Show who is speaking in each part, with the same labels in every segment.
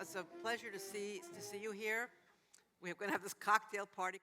Speaker 1: it's a pleasure to see you here. We're going to have this cocktail party.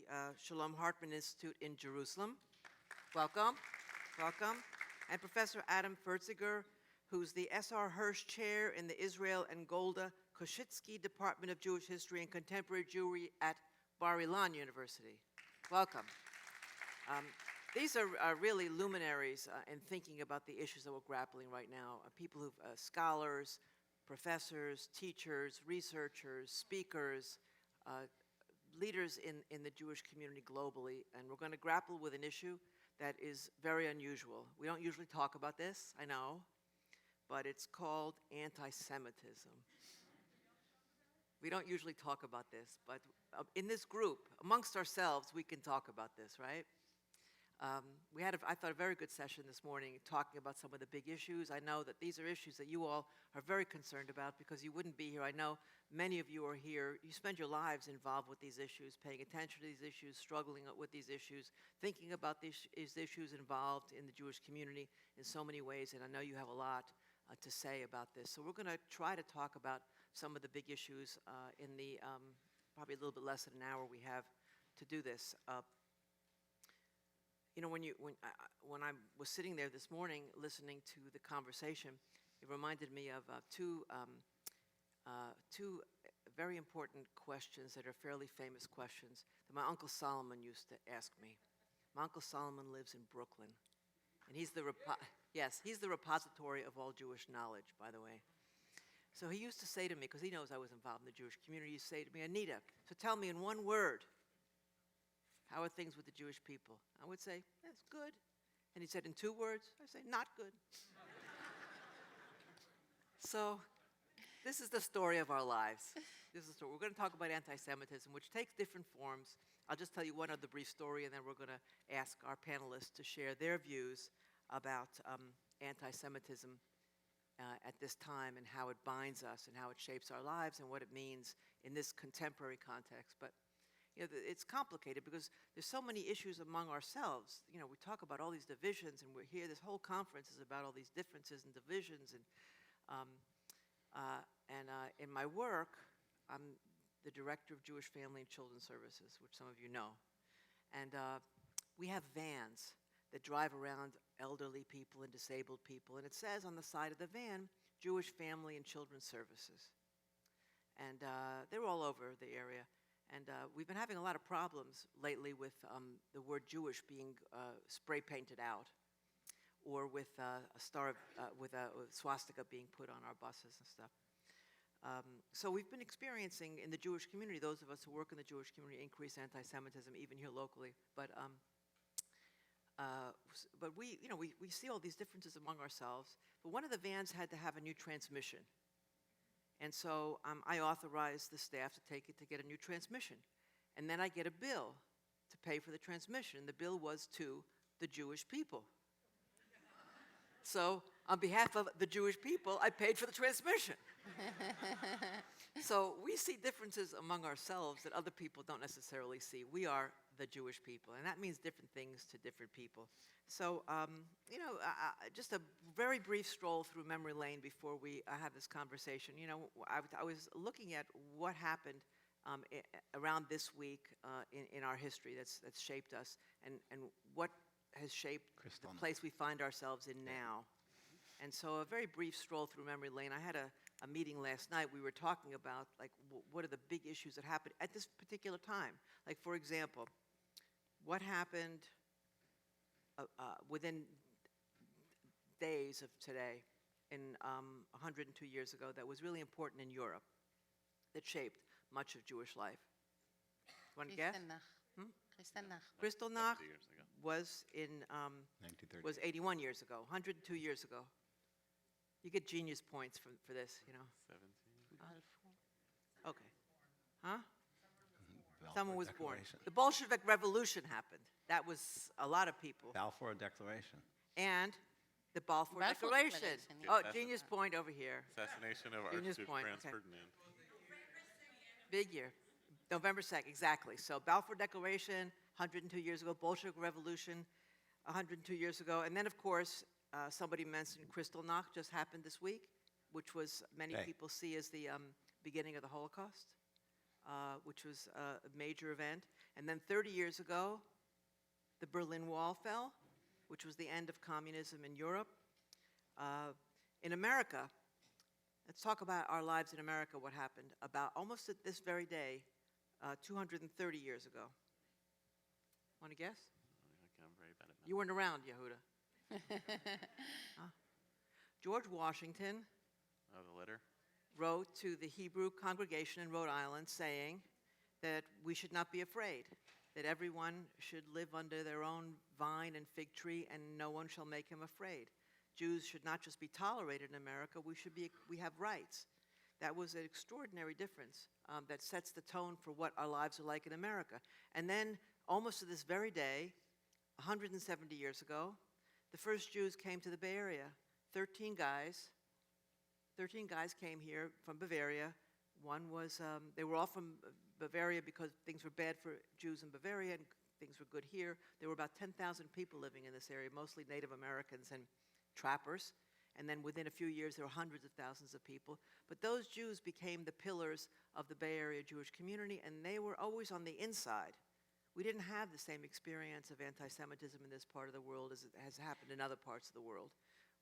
Speaker 1: The Shalom Hartman Institute in Jerusalem. Welcome, welcome. And Professor Adam Fertziger, who's the S.R. Hirsch Chair in the Israel and Golda Koshitsky Department of Jewish History and Contemporary Jewry at Bar-Ilan University. Welcome. These are really luminaries in thinking about the issues that we're grappling right now. People who, scholars, professors, teachers, researchers, speakers, leaders in the Jewish community globally, and we're going to grapple with an issue that is very unusual. We don't usually talk about this, I know, but it's called anti-Semitism. We don't usually talk about this, but in this group, amongst ourselves, we can talk about this, right? We had, I thought, a very good session this morning talking about some of the big issues. I know that these are issues that you all are very concerned about because you wouldn't be here. I know many of you are here. You spend your lives involved with these issues, paying attention to these issues, struggling with these issues, thinking about these issues involved in the Jewish community in so many ways, and I know you have a lot to say about this. So we're going to try to talk about some of the big issues in the probably a little bit less than an hour we have to do this. You know, when I was sitting there this morning listening to the conversation, it reminded me of two very important questions that are fairly famous questions that my Uncle Solomon used to ask me. My Uncle Solomon lives in Brooklyn, and he's the repository of all Jewish knowledge, by the way. So he used to say to me, because he knows I was involved in the Jewish community, he used to say to me, Anita, so tell me in one word, how are things with the Jewish people? I would say, that's good. And he said, in two words? I'd say, not good. So this is the story of our lives. This is the story. We're going to talk about anti-Semitism, which takes different forms. I'll just tell you one other brief story, and then we're going to ask our panelists to share their views about anti-Semitism at this time and how it binds us and how it shapes our lives and what it means in this contemporary context. But you know, it's complicated because there's so many issues among ourselves. You know, we talk about all these divisions, and we're here. This whole conference is about all these differences and divisions. And in my work, I'm the director of Jewish Family and Children's Services, which some of you know. And we have vans that drive around elderly people and disabled people, and it says on the side of the van, Jewish Family and Children's Services. And they're all over the area. And we've been having a lot of problems lately with the word Jewish being spray painted out, or with a swastika being put on our buses and stuff. So we've been experiencing in the Jewish community, those of us who work in the Jewish community, increased anti-Semitism even here locally. But we, you know, we see all these differences among ourselves. But one of the vans had to have a new transmission. And so I authorized the staff to take it to get a new transmission. And then I get a bill to pay for the transmission. The bill was to the Jewish people. So on behalf of the Jewish people, I paid for the transmission. So we see differences among ourselves that other people don't necessarily see. We are the Jewish people, and that means different things to different people. So, you know, just a very brief stroll through memory lane before we have this conversation. You know, I was looking at what happened around this week in our history that's shaped us, and what has shaped the place we find ourselves in now. And so a very brief stroll through memory lane. I had a meeting last night. We were talking about, like, what are the big issues that happened at this particular time? Like, for example, what happened within days of today in 102 years ago that was really important in Europe, that shaped much of Jewish life? Want to guess?
Speaker 2: Kristallnacht.
Speaker 1: Kristallnacht
Speaker 3: 50 years ago.
Speaker 1: was in
Speaker 4: 1930.
Speaker 1: was 81 years ago, 102 years ago. You get genius points for this, you know.
Speaker 3: 17.
Speaker 2: Balfour.
Speaker 1: Okay. Huh?
Speaker 4: Balfour
Speaker 1: Someone was born.
Speaker 4: Declaration.
Speaker 1: The Bolshevik Revolution happened. That was a lot of people.
Speaker 4: Balfour Declaration.
Speaker 1: And the Balfour
Speaker 2: Balfour
Speaker 1: Declaration.
Speaker 2: Declaration,
Speaker 1: Oh,
Speaker 3: yeah.
Speaker 1: genius point over here.
Speaker 3: Assassination of
Speaker 1: Genius
Speaker 3: Archduke
Speaker 1: point,
Speaker 3: Franz
Speaker 1: okay.
Speaker 3: Ferdinand.
Speaker 1: Big year. November 2nd, exactly. So Balfour Declaration, 102 years ago. Bolshevik Revolution, 102 years ago. And then, of course, somebody mentioned Kristallnacht just happened this week, which was many
Speaker 4: Hey.
Speaker 1: people see as the beginning of the Holocaust, which was a major event. And then 30 years ago, the Berlin Wall fell, which was the end of communism in Europe. In America, let's talk about our lives in America, what happened about almost at this very day, 230 years ago. Want to guess?
Speaker 3: I'm very bad at math.
Speaker 1: You weren't around, Yehuda. Huh? George Washington
Speaker 3: Oh, the letter?
Speaker 1: wrote to the Hebrew congregation in Rhode Island saying that we should not be afraid, that everyone should live under their own vine and fig tree, and no one shall make him afraid. Jews should not just be tolerated in America, we have rights. That was an extraordinary difference that sets the tone for what our lives are like in America. And then, almost to this very day, 170 years ago, the first Jews came to the Bay Area. 13 guys came here from Bavaria. One was, they were all from Bavaria because things were bad for Jews in Bavaria and things were good here. There were about 10,000 people living in this area, mostly Native Americans and trappers. And then within a few years, there were hundreds of thousands of people. But those Jews became the pillars of the Bay Area Jewish community, and they were always on the inside. We didn't have the same experience of anti-Semitism in this part of the world as it has happened in other parts of the world.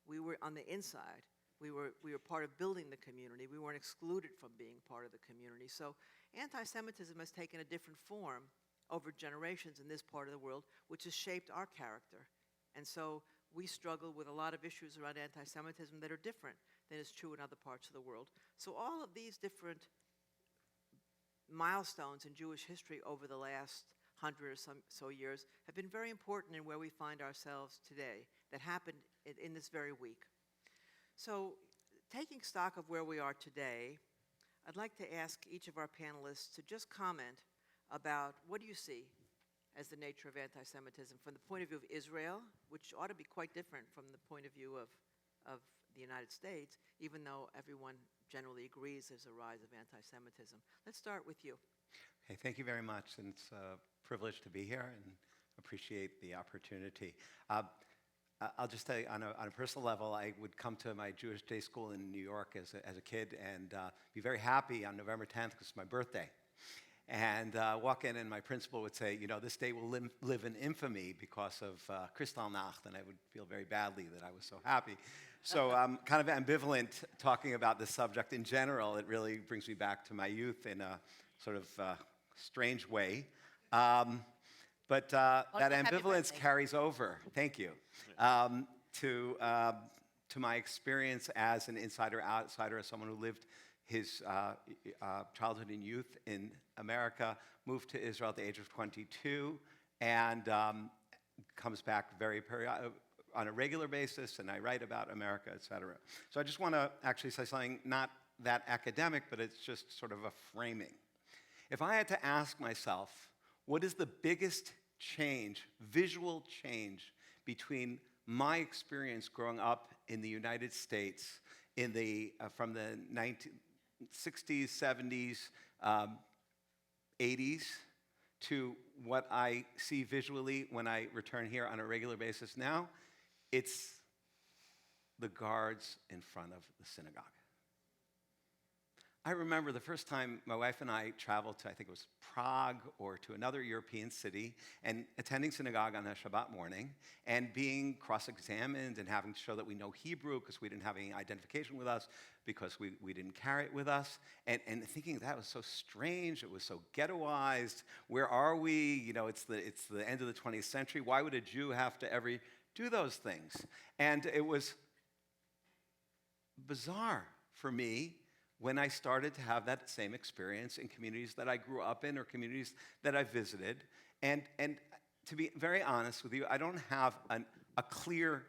Speaker 1: We were on the inside. We were part of building the community. We weren't excluded from being part of the community. So anti-Semitism has taken a different form over generations in this part of the world, which has shaped our character. And so we struggle with a lot of issues around anti-Semitism that are different than is true in other parts of the world. So all of these different milestones in Jewish history over the last 100 or so years have been very important in where we find ourselves today, that happened in this very week. So taking stock of where we are today, I'd like to ask each of our panelists to just comment about what do you see as the nature of anti-Semitism from the point of view of Israel, which ought to be quite different from the point of view of the United States, even though everyone generally agrees there's a rise of anti-Semitism. Let's start with you.
Speaker 4: Hey, thank you very much, and it's a privilege to be here and appreciate the opportunity. I'll just tell you, on a personal level, I would come to my Jewish day school in New York as a kid and be very happy on November 10th because it's my birthday. And walk in and my principal would say, you know, this day will live in infamy because of Kristallnacht, and I would feel very badly that I was so happy. So I'm kind of ambivalent talking about this subject in general. It really brings me back to my youth in a sort of strange way. But that ambivalence carries over, thank you, to my experience as an insider-outsider, as someone who lived his childhood and youth in America, moved to Israel at the age of 22, and comes back on a regular basis, and I write about America, et cetera. So I just want to actually say something not that academic, but it's just sort of a framing. If I had to ask myself, what is the biggest change, visual change, between my experience growing up in the United States in from the 1960s, 70s, 80s to what I see visually when I return here on a regular basis now, it's the guards in front of the synagogue. I remember the first time my wife and I traveled to, I think it was Prague or to another European city, and attending synagogue on a Shabbat morning and being cross-examined and having to show that we know Hebrew because we didn't have any identification with us, because we didn't carry it with us, and thinking that was so strange, it was so ghettoized. Where are we? You know, it's the end of the 20th century. Why would a Jew have to ever do those things? And it was bizarre for me when I started to have that same experience in communities that I grew up in or communities that I visited. And to be very honest with you, I don't have a clear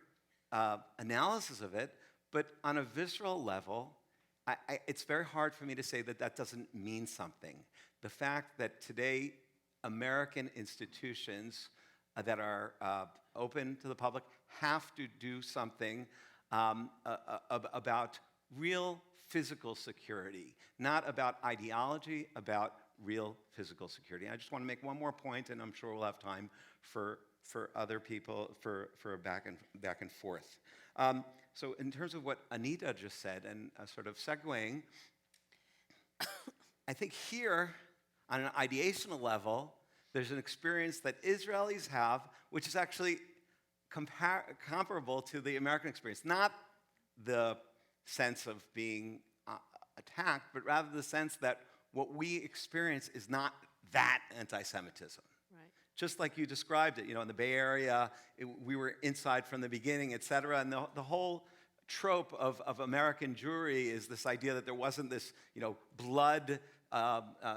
Speaker 4: analysis of it, but on a visceral level, it's very hard for me to say that that doesn't mean something. The fact that today American institutions that are open to the public have to do something about real physical security, not about ideology, about real physical security. I just want to make one more point, and I'm sure we'll have time for other people for back and forth. So in terms of what Anita just said, and sort of segueing, I think here, on an ideational level, there's an experience that Israelis have, which is actually comparable to the American experience. Not the sense of being attacked, but rather the sense that what we experience is not that anti-Semitism.
Speaker 1: Right.
Speaker 4: Just like you described it, in the Bay Area, we were inside from the beginning, et cetera, and the whole trope of American Jewry is this idea that there wasn't this, blood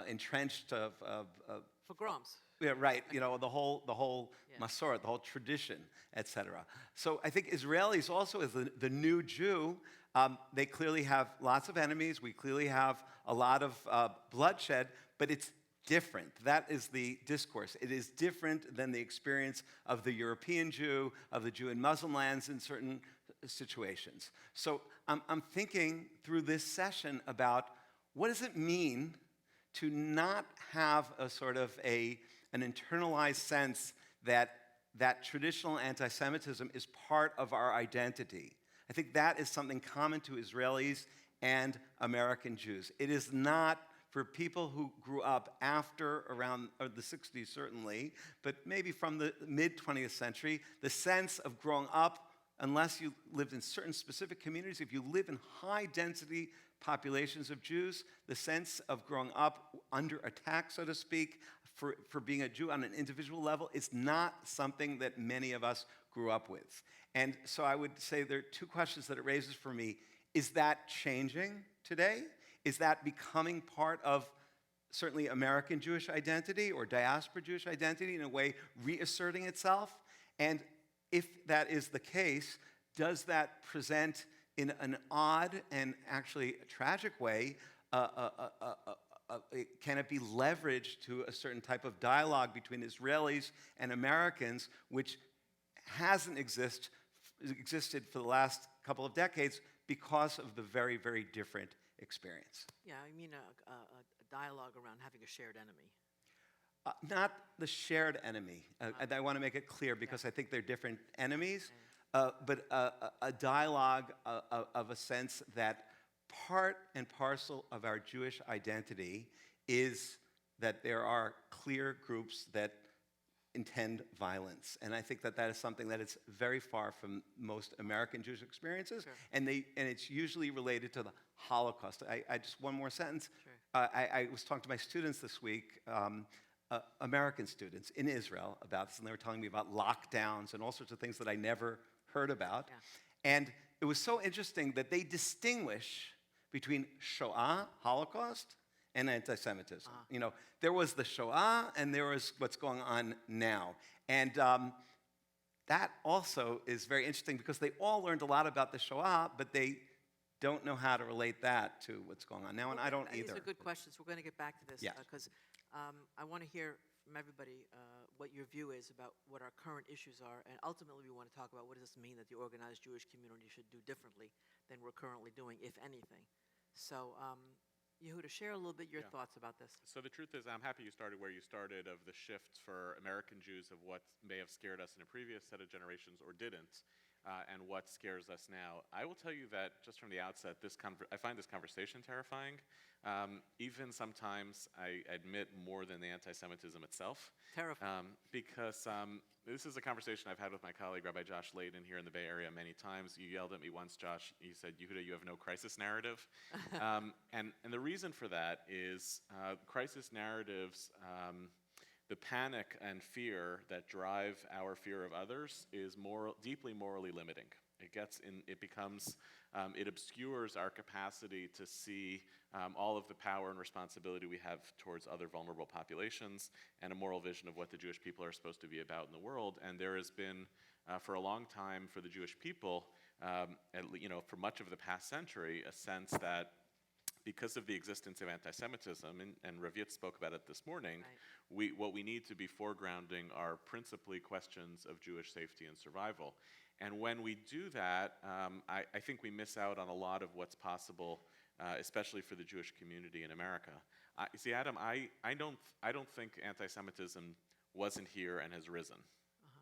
Speaker 4: entrenched of
Speaker 1: Pogroms.
Speaker 4: yeah, right. The whole
Speaker 1: Yeah.
Speaker 4: Masorah, the whole tradition, et cetera. So I think Israelis also, as the new Jew, they clearly have lots of enemies. We clearly have a lot of bloodshed, but it's different. That is the discourse. It is different than the experience of the European Jew, of the Jew in Muslim lands in certain situations. So I'm thinking through this session about what does it mean to not have a sort of an internalized sense that traditional anti-Semitism is part of our identity. I think that is something common to Israelis and American Jews. It is not for people who grew up after around the 60s certainly, but maybe from the mid-20th century, the sense of growing up, unless you lived in certain specific communities, if you live in high-density populations of Jews, the sense of growing up under attack, so to speak, for being a Jew on an individual level is not something that many of us grew up with. And so I would say there are two questions that it raises for me. Is that changing today? Is that becoming part of certainly American Jewish identity or diaspora Jewish identity in a way reasserting itself? And if that is the case, does that present in an odd and actually tragic way, can it be leveraged to a certain type of dialogue between Israelis and Americans, which hasn't existed for the last couple of decades because of the very, very different experience?
Speaker 1: Yeah, I mean a dialogue around having a shared enemy.
Speaker 4: Not the shared enemy. And I want to make it clear because I think they're different enemies, but a dialogue of a sense that part and parcel of our Jewish identity is that there are clear groups that intend violence. And I think that is something that is very far from most American Jewish experiences.
Speaker 1: Sure.
Speaker 4: And it's usually related to the Holocaust. I just one more sentence.
Speaker 1: Sure.
Speaker 4: I was talking to my students this week, American students in Israel about this, and they were telling me about lockdowns and all sorts of things that I never heard about.
Speaker 1: Yeah.
Speaker 4: And it was so interesting that they distinguish between Shoah, Holocaust, and anti-Semitism. There was the Shoah, and there was what's going on now. And that also is very interesting because they all learned a lot about the Shoah, but they don't know how to relate that to what's going on now, and I don't either.
Speaker 1: These are good questions. We're going to get back to this
Speaker 4: Yes.
Speaker 1: because I want to hear from everybody what your view is about what our current issues are, and ultimately we want to talk about what does this mean that the organized Jewish community should do differently than we're currently doing, if anything. So, Yehuda, share a little bit your thoughts about this.
Speaker 3: So the truth is, I'm happy you started where you started, of the shift for American Jews of what may have scared us in a previous set of generations or didn't, and what scares us now. I will tell you that just from the outset, I find this conversation terrifying. Even sometimes, I admit, more than the anti-Semitism itself.
Speaker 1: Terrifying.
Speaker 3: Because this is a conversation I've had with my colleague, Rabbi Josh Layden, here in the Bay Area many times. You yelled at me once, Josh. You said, Yehuda, you have no crisis narrative. And the reason for that is crisis narratives, the panic and fear that drive our fear of others is deeply morally limiting. It obscures our capacity to see all of the power and responsibility we have towards other vulnerable populations and a moral vision of what the Jewish people are supposed to be about in the world. And there has been, for a long time, for the Jewish people, for much of the past century, a sense that because of the existence of anti-Semitism, and Ravit spoke about it this morning,
Speaker 1: Right.
Speaker 3: what we need to be foregrounding are principally questions of Jewish safety and survival. And when we do that, I think we miss out on a lot of what's possible, especially for the Jewish community in America. See, Adam, I don't think anti-Semitism wasn't here and has risen.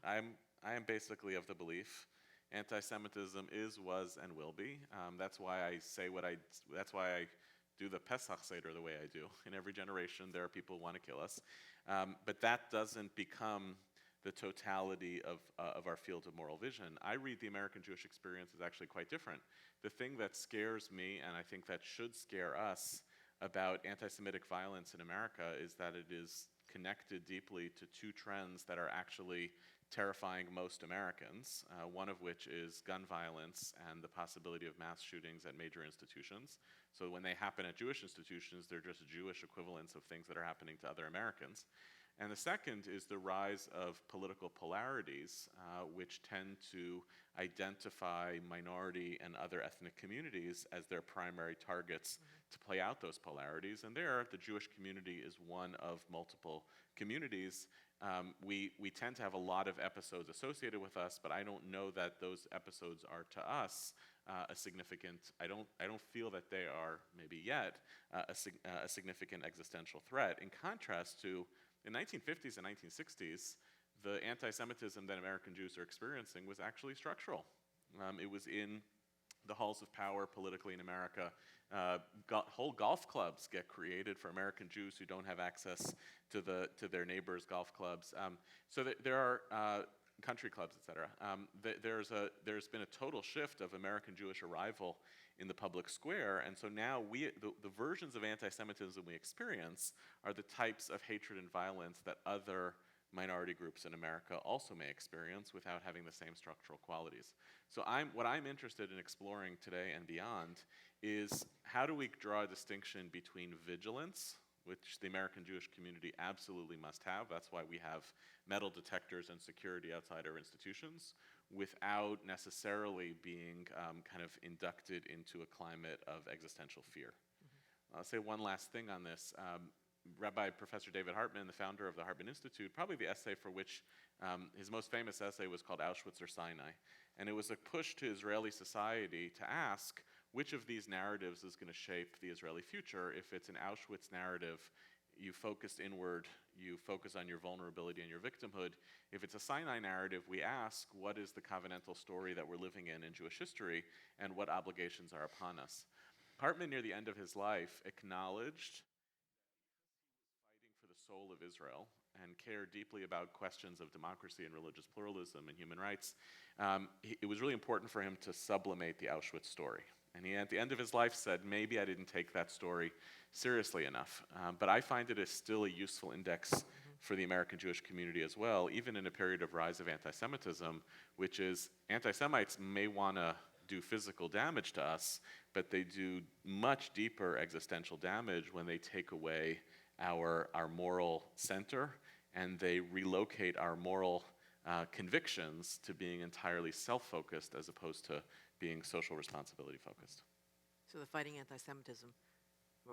Speaker 3: I am basically of the belief anti-Semitism is, was, and will be. That's why I say that's why I do the Pesach Seder the way I do. In every generation, there are people who want to kill us. But that doesn't become the totality of our field of moral vision. I read the American Jewish experience as actually quite different. The thing that scares me, and I think that should scare us about anti-Semitic violence in America, is that it is connected deeply to two trends that are actually terrifying most Americans, one of which is gun violence and the possibility of mass shootings at major institutions. So when they happen at Jewish institutions, they're just Jewish equivalents of things that are happening to other Americans. And the second is the rise of political polarities, which tend to identify minority and other ethnic communities as their primary targets to play out those polarities. And there, the Jewish community is one of multiple communities. We tend to have a lot of episodes associated with us, but I don't know that those episodes are to us a significant. I don't feel that they are maybe yet a significant existential threat. In contrast to in 1950s and 1960s, the anti-Semitism that American Jews are experiencing was actually structural. It was in the halls of power politically in America. Whole golf clubs get created for American Jews who don't have access to their neighbors' golf clubs. So there are country clubs, et cetera. There's been a total shift of American Jewish arrival in the public square, and so now the versions of anti-Semitism we experience are the types of hatred and violence that other minority groups in America also may experience without having the same structural qualities. So what I'm interested in exploring today and beyond is how do we draw a distinction between vigilance, which the American Jewish community absolutely must have. That's why we have metal detectors and security outside our institutions, without necessarily being kind of inducted into a climate of existential fear. I'll say one last thing on this. Rabbi Professor David Hartman, the founder of the Hartman Institute, probably the essay for which his most famous essay was called Auschwitz or Sinai. And it was a push to Israeli society to ask which of these narratives is going to shape the Israeli future. If it's an Auschwitz narrative, you focus inward, you focus on your vulnerability and your victimhood. If it's a Sinai narrative, we ask, what is the covenantal story that we're living in Jewish history, and what obligations are upon us? Hartman, near the end of his life, acknowledged fighting for the soul of Israel and cared deeply about questions of democracy and religious pluralism and human rights. It was really important for him to sublimate the Auschwitz story. And he, at the end of his life, said, maybe I didn't take that story seriously enough. But I find it is still a useful index for the American Jewish community as well, even in a period of rise of anti-Semitism, which is anti-Semites may want to do physical damage to us, but they do much deeper existential damage when they take away our moral center, and they relocate our moral convictions to being entirely self-focused as opposed to being social responsibility focused.
Speaker 1: So the fighting anti-Semitism,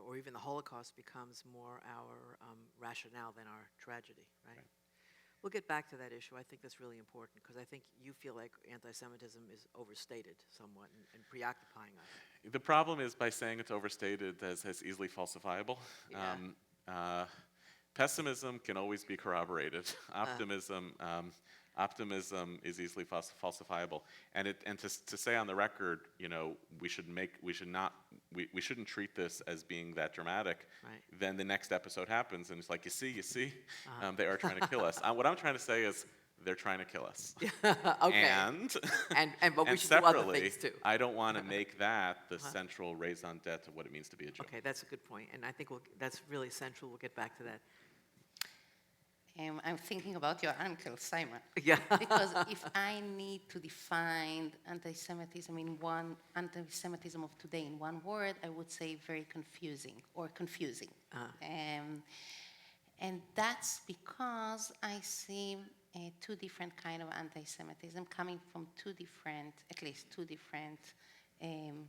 Speaker 1: or even the Holocaust, becomes more our rationale than our tragedy, right? We'll get back to that issue. I think that's really important, because I think you feel like anti-Semitism is overstated somewhat and preoccupying us.
Speaker 3: The problem is, by saying it's overstated, as easily falsifiable.
Speaker 1: Yeah.
Speaker 3: Pessimism can always be corroborated. Optimism is easily falsifiable, and to say on the record, we shouldn't treat this as being that dramatic.
Speaker 1: Right.
Speaker 3: Then the next episode happens, and it's like, you see, they are trying to kill us. What I'm trying to say is, they're trying to kill us.
Speaker 1: Okay. But we
Speaker 3: and
Speaker 1: should do other
Speaker 3: separately,
Speaker 1: things too.
Speaker 3: I don't want to make that the central raison d'etre of what it means to be a Jew.
Speaker 1: Okay, that's a good point, and I think that's really central. We'll get back to that.
Speaker 2: I'm thinking about your uncle, Simon.
Speaker 1: Yeah.
Speaker 2: Because if I need to define anti-Semitism anti-Semitism of today in one word, I would say very confusing or confusing. And that's because I see two different kind of anti-Semitism coming from at least two different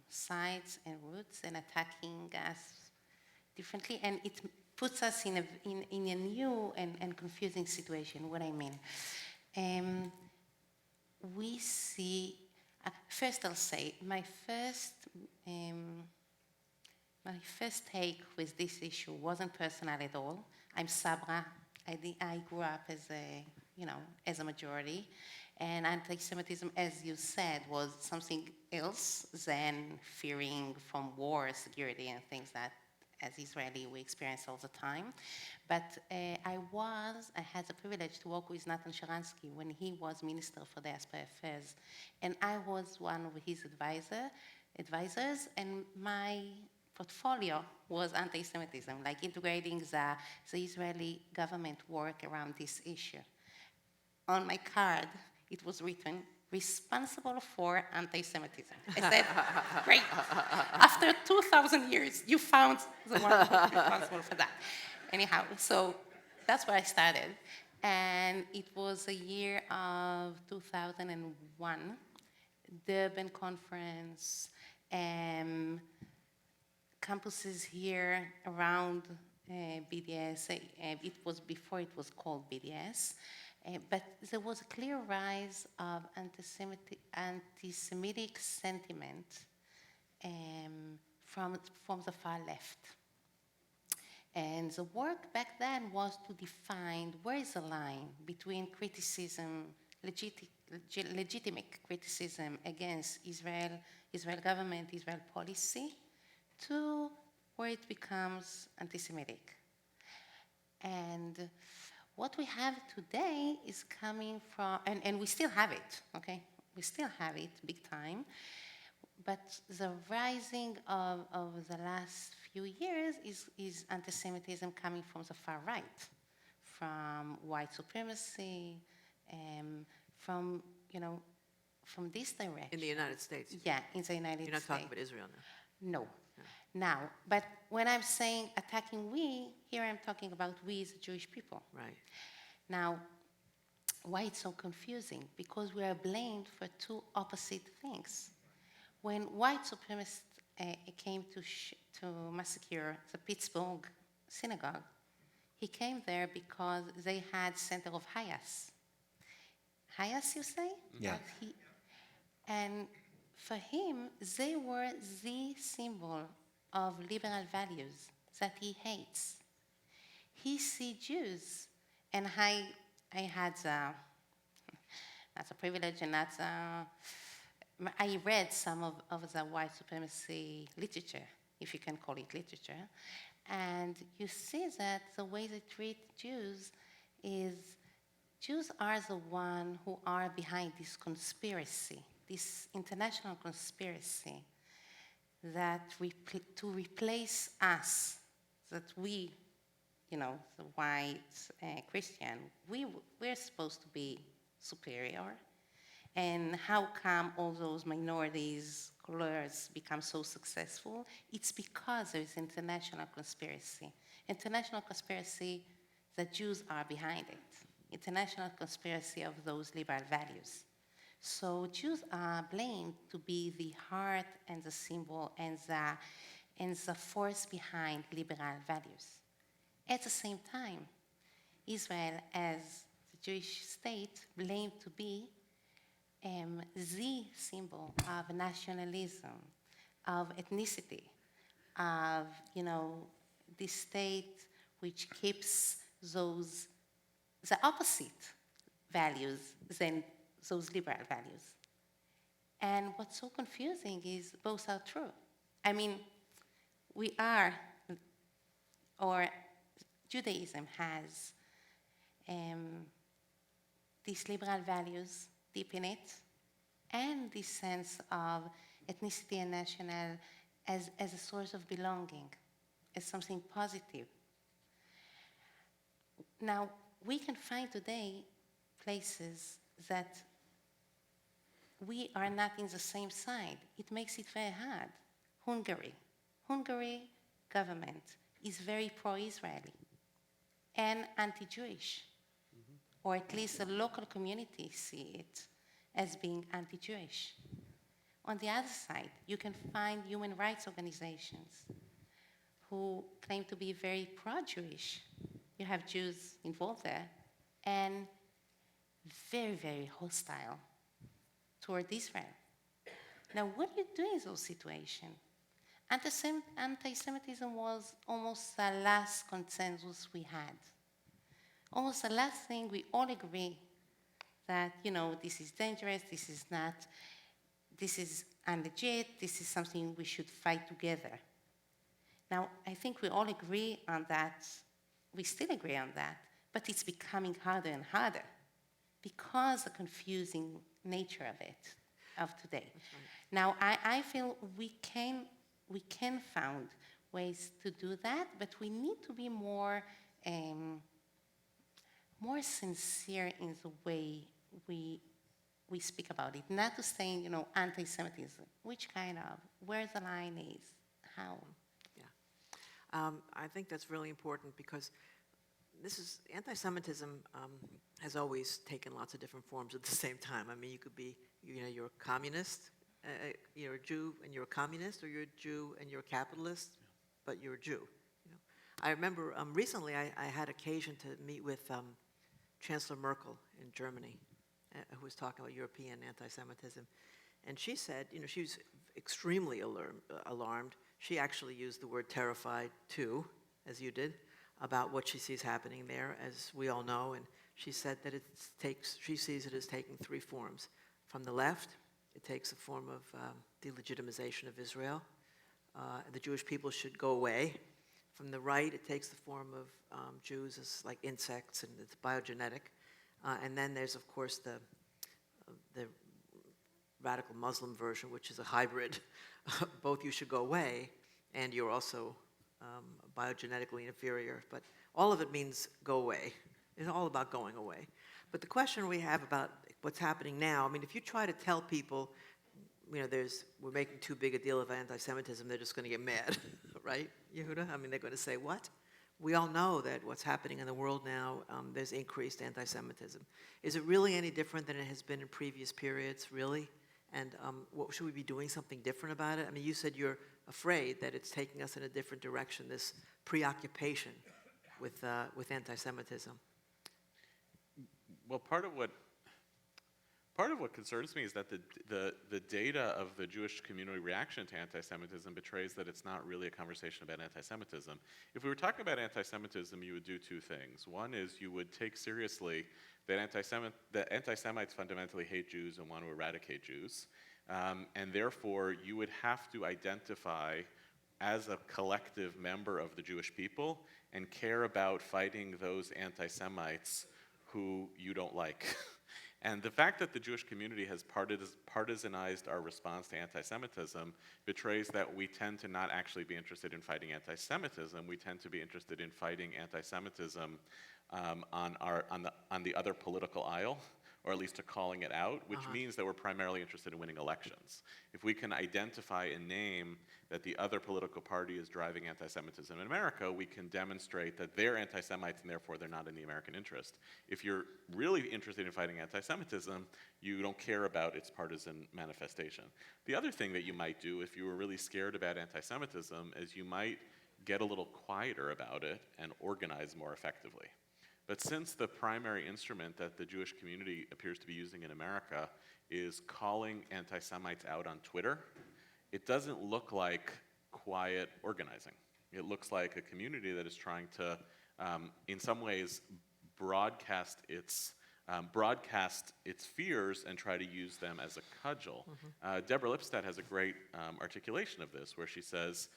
Speaker 2: sides and roots, and attacking us differently, and it puts us in a new and confusing situation. What I mean, we see. First, I'll say my first take with this issue wasn't personal at all. I'm Sabra. I grew up as a majority, and anti-Semitism, as you said, was something else than fearing from war, security, and things that, as Israeli, we experience all the time. But I had the privilege to work with Nathan Sharansky when he was Minister for Diaspora Affairs, and I was one of his advisors, and my portfolio was anti-Semitism, like integrating the Israeli government work around this issue. On my card, it was written, responsible for anti-Semitism. I said, great. After 2,000 years, you found the one responsible for that. Anyhow, so that's where I started. And it was a year of 2001, Durban conference, campuses here around BDS. It was before it was called BDS. But there was a clear rise of anti-Semitic sentiment from the far left. And the work back then was to define where is the line between criticism, legitimate criticism against Israel government, Israel policy, to where it becomes anti-Semitic. And what we have today is coming from, and we still have it, okay? We still have it big time, but the rising of the last few years is anti-Semitism coming from the far right, from white supremacy, from this direction.
Speaker 1: In the United States.
Speaker 2: Yeah, in the United States.
Speaker 1: You're not talking about Israel now.
Speaker 2: No. Now, but when I'm saying attacking we, here I'm talking about we as Jewish people.
Speaker 1: Right.
Speaker 2: Now, why it's so confusing? Because we are blamed for two opposite things. When white supremacists came to massacre the Pittsburgh synagogue, he came there because they had center of Hayas. Hayas, you say?
Speaker 4: Yeah.
Speaker 2: And for him, they were the symbol of liberal values that he hates. He sees Jews, and I had that's a privilege, and I read some of the white supremacy literature, if you can call it literature, and you see that the way they treat Jews is Jews are the one who are behind this conspiracy, this international conspiracy that to replace us, that we, the white Christian, we're supposed to be superior. And how come all those minorities, colors become so successful? It's because there is international conspiracy. International conspiracy that Jews are behind it. International conspiracy of those liberal values. So Jews are blamed to be the heart and the symbol and the force behind liberal values. At the same time, Israel, as the Jewish state, blamed to be the symbol of nationalism, of ethnicity, of the state which keeps the opposite values than those liberal values. And what's so confusing is both are true. I mean, Judaism has these liberal values deep in it, and this sense of ethnicity and national as a source of belonging, as something positive. Now, we can find today places that we are not in the same side. It makes it very hard. Hungary government is very pro-Israeli and anti-Jewish, or at least the local community see it as being anti-Jewish. On the other side, you can find human rights organizations who claim to be very pro-Jewish. You have Jews involved there, and very, very hostile toward Israel. Now, what do you do in those situations? Anti-Semitism was almost the last consensus we had. Almost the last thing we all agree that, this is dangerous, this is not, this is unlegit, this is something we should fight together. Now, I think we all agree on that. We still agree on that, but it's becoming harder and harder because the confusing nature of it, of today. Right. Now, I feel we can find ways to do that, but we need to be more sincere in the way we speak about it. Not to say, anti-Semitism. Which kind of? Where the line is? How?
Speaker 1: Yeah. I think that's really important because anti-Semitism has always taken lots of different forms at the same time. I mean, you could be, you're a communist, you're a Jew and you're a communist, or you're a Jew and you're a capitalist, but you're a Jew. I remember recently I had occasion to meet with Chancellor Merkel in Germany, who was talking about European anti-Semitism. And she said, she was extremely alarmed. She actually used the word terrified too, as you did, about what she sees happening there, as we all know. And she said that she sees it as taking three forms. From the left, it takes the form of delegitimization of Israel. The Jewish people should go away. From the right, it takes the form of Jews as like insects, and it's biogenetic. And then there's, of course, the radical Muslim version, which is a hybrid. Both you should go away, and you're also biogenetically inferior. But all of it means go away. It's all about going away. But the question we have about what's happening now, I mean, if you try to tell people, we're making too big a deal of anti-Semitism, they're just going to get mad, right, Yehuda? I mean, they're going to say, what? We all know that what's happening in the world now, there's increased anti-Semitism. Is it really any different than it has been in previous periods, really? And what should we be doing something different about it? I mean, you said you're afraid that it's taking us in a different direction, this preoccupation with anti-Semitism.
Speaker 3: Well, part of what concerns me is that the data of the Jewish community reaction to anti-Semitism betrays that it's not really a conversation about anti-Semitism. If we were talking about anti-Semitism, you would do two things. One is you would take seriously that anti-Semites fundamentally hate Jews and want to eradicate Jews, and therefore you would have to identify as a collective member of the Jewish people and care about fighting those anti-Semites who you don't like. And the fact that the Jewish community has partisanized our response to anti-Semitism betrays that we tend to not actually be interested in fighting anti-Semitism. We tend to be interested in fighting anti-Semitism on the other political aisle, or at least to calling it out, which means that we're primarily interested in winning elections. If we can identify and name that the other political party is driving anti-Semitism in America, we can demonstrate that they're anti-Semites and therefore they're not in the American interest. If you're really interested in fighting anti-Semitism, you don't care about its partisan manifestation. The other thing that you might do if you were really scared about anti-Semitism is you might get a little quieter about it and organize more effectively. But since the primary instrument that the Jewish community appears to be using in America is calling anti-Semites out on Twitter, it doesn't look like quiet organizing. It looks like a community that is trying to, in some ways, broadcast its fears and try to use them as a cudgel. Deborah Lipstadt has a great articulation of this, where she says,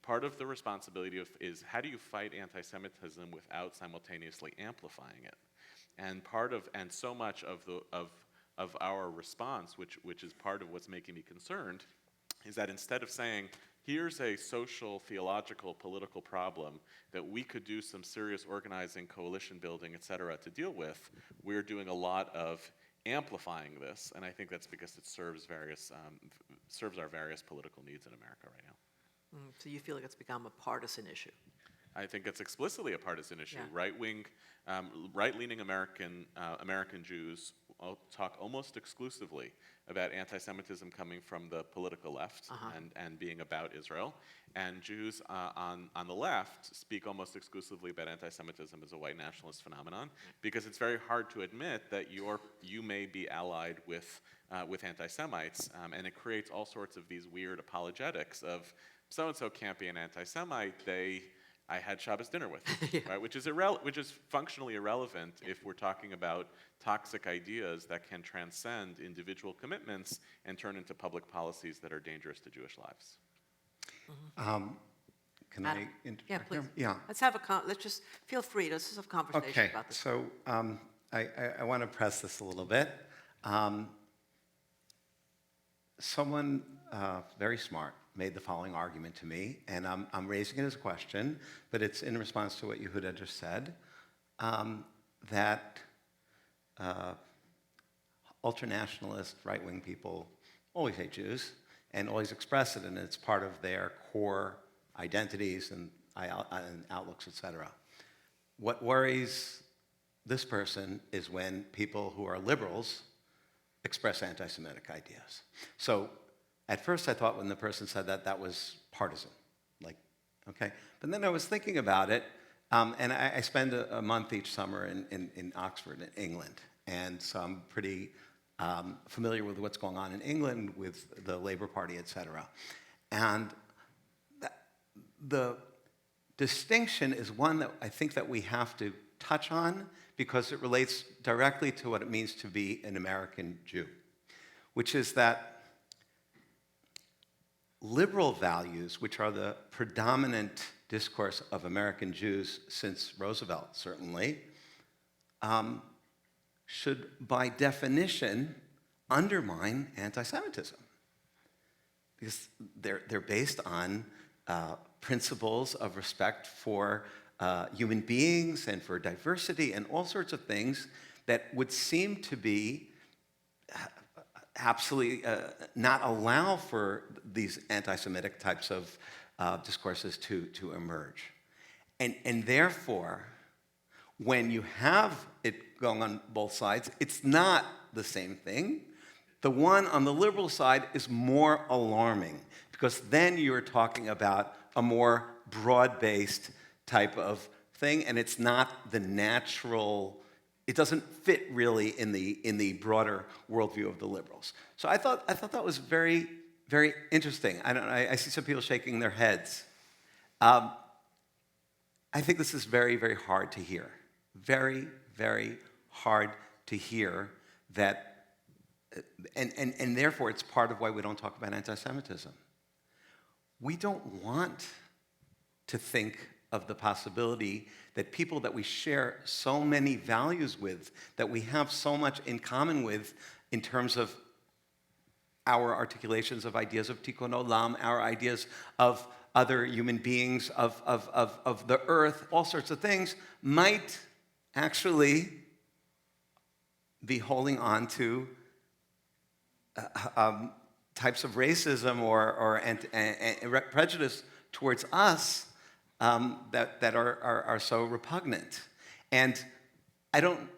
Speaker 3: part of the responsibility is how do you fight anti-Semitism without simultaneously amplifying it? And so much of our response, which is part of what's making me concerned, is that instead of saying, here's a social, theological, political problem that we could do some serious organizing, coalition building, et cetera, to deal with. We're doing a lot of amplifying this, and I think that's because it serves our various political needs in America right now.
Speaker 1: So you feel like it's become a partisan issue?
Speaker 3: I think it's explicitly a partisan issue.
Speaker 1: Yeah.
Speaker 3: Right-leaning American Jews talk almost exclusively about anti-Semitism coming from the political left and being about Israel. And Jews on the left speak almost exclusively about anti-Semitism as a white nationalist phenomenon, because it's very hard to admit that you may be allied with anti-Semites, and it creates all sorts of these weird apologetics of so-and-so can't be an anti-Semite, I had Shabbos dinner with them,
Speaker 1: Yeah.
Speaker 3: right? Which is functionally irrelevant if we're talking about toxic ideas that can transcend individual commitments and turn into public policies that are dangerous to Jewish lives.
Speaker 4: Can
Speaker 1: Adam?
Speaker 4: I interject
Speaker 1: Yeah, please.
Speaker 4: here? Yeah.
Speaker 1: Let's just feel free. Let's just have a conversation
Speaker 4: Okay,
Speaker 1: about this.
Speaker 4: so I want to press this a little bit. Someone very smart made the following argument to me, and I'm raising it as a question, but it's in response to what Yehuda just said, that ultranationalist right-wing people always hate Jews and always express it, and it's part of their core identities and outlooks, etc. What worries this person is when people who are liberals express anti-Semitic ideas. So at first I thought when the person said that was partisan, like, okay. But then I was thinking about it, and I spend a month each summer in Oxford, in England, and so I'm pretty familiar with what's going on in England with the Labour Party, et cetera. And the distinction is one that I think that we have to touch on because it relates directly to what it means to be an American Jew, which is that liberal values, which are the predominant discourse of American Jews since Roosevelt, certainly, should, by definition, undermine anti-Semitism. Because they're based on principles of respect for human beings and for diversity and all sorts of things that would seem to be absolutely not allow for these anti-Semitic types of discourses to emerge. And therefore, when you have it going on both sides, it's not the same thing. The one on the liberal side is more alarming because then you're talking about a more broad-based type of thing, and it's not the natural. It doesn't fit really in the broader worldview of the liberals. So I thought that was very, very interesting. I see some people shaking their heads. I think this is very, very hard to hear. Very, very hard to hear that, and therefore it's part of why we don't talk about anti-Semitism. We don't want to think of the possibility that people that we share so many values with, that we have so much in common with in terms of our articulations of ideas of tikkun olam, our ideas of other human beings, of the earth, all sorts of things, might actually be holding on to types of racism or prejudice towards us that are so repugnant. And I don't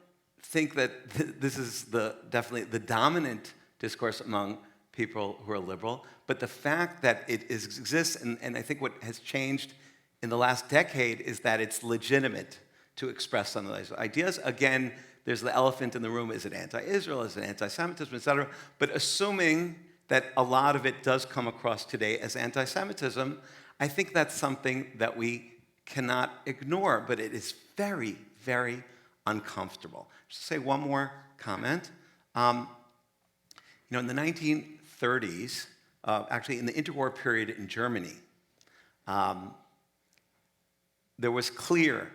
Speaker 4: think that this is definitely the dominant discourse among people who are liberal, but the fact that it exists, and I think what has changed in the last decade is that it's legitimate to express some of those ideas. Again, there's the elephant in the room: is it anti-Israel, is it anti-Semitism, et cetera? But assuming that a lot of it does come across today as anti-Semitism, I think that's something that we cannot ignore, but it is very, very uncomfortable. Just to say one more comment. In the 1930s, actually in the interwar period in Germany, there was clear,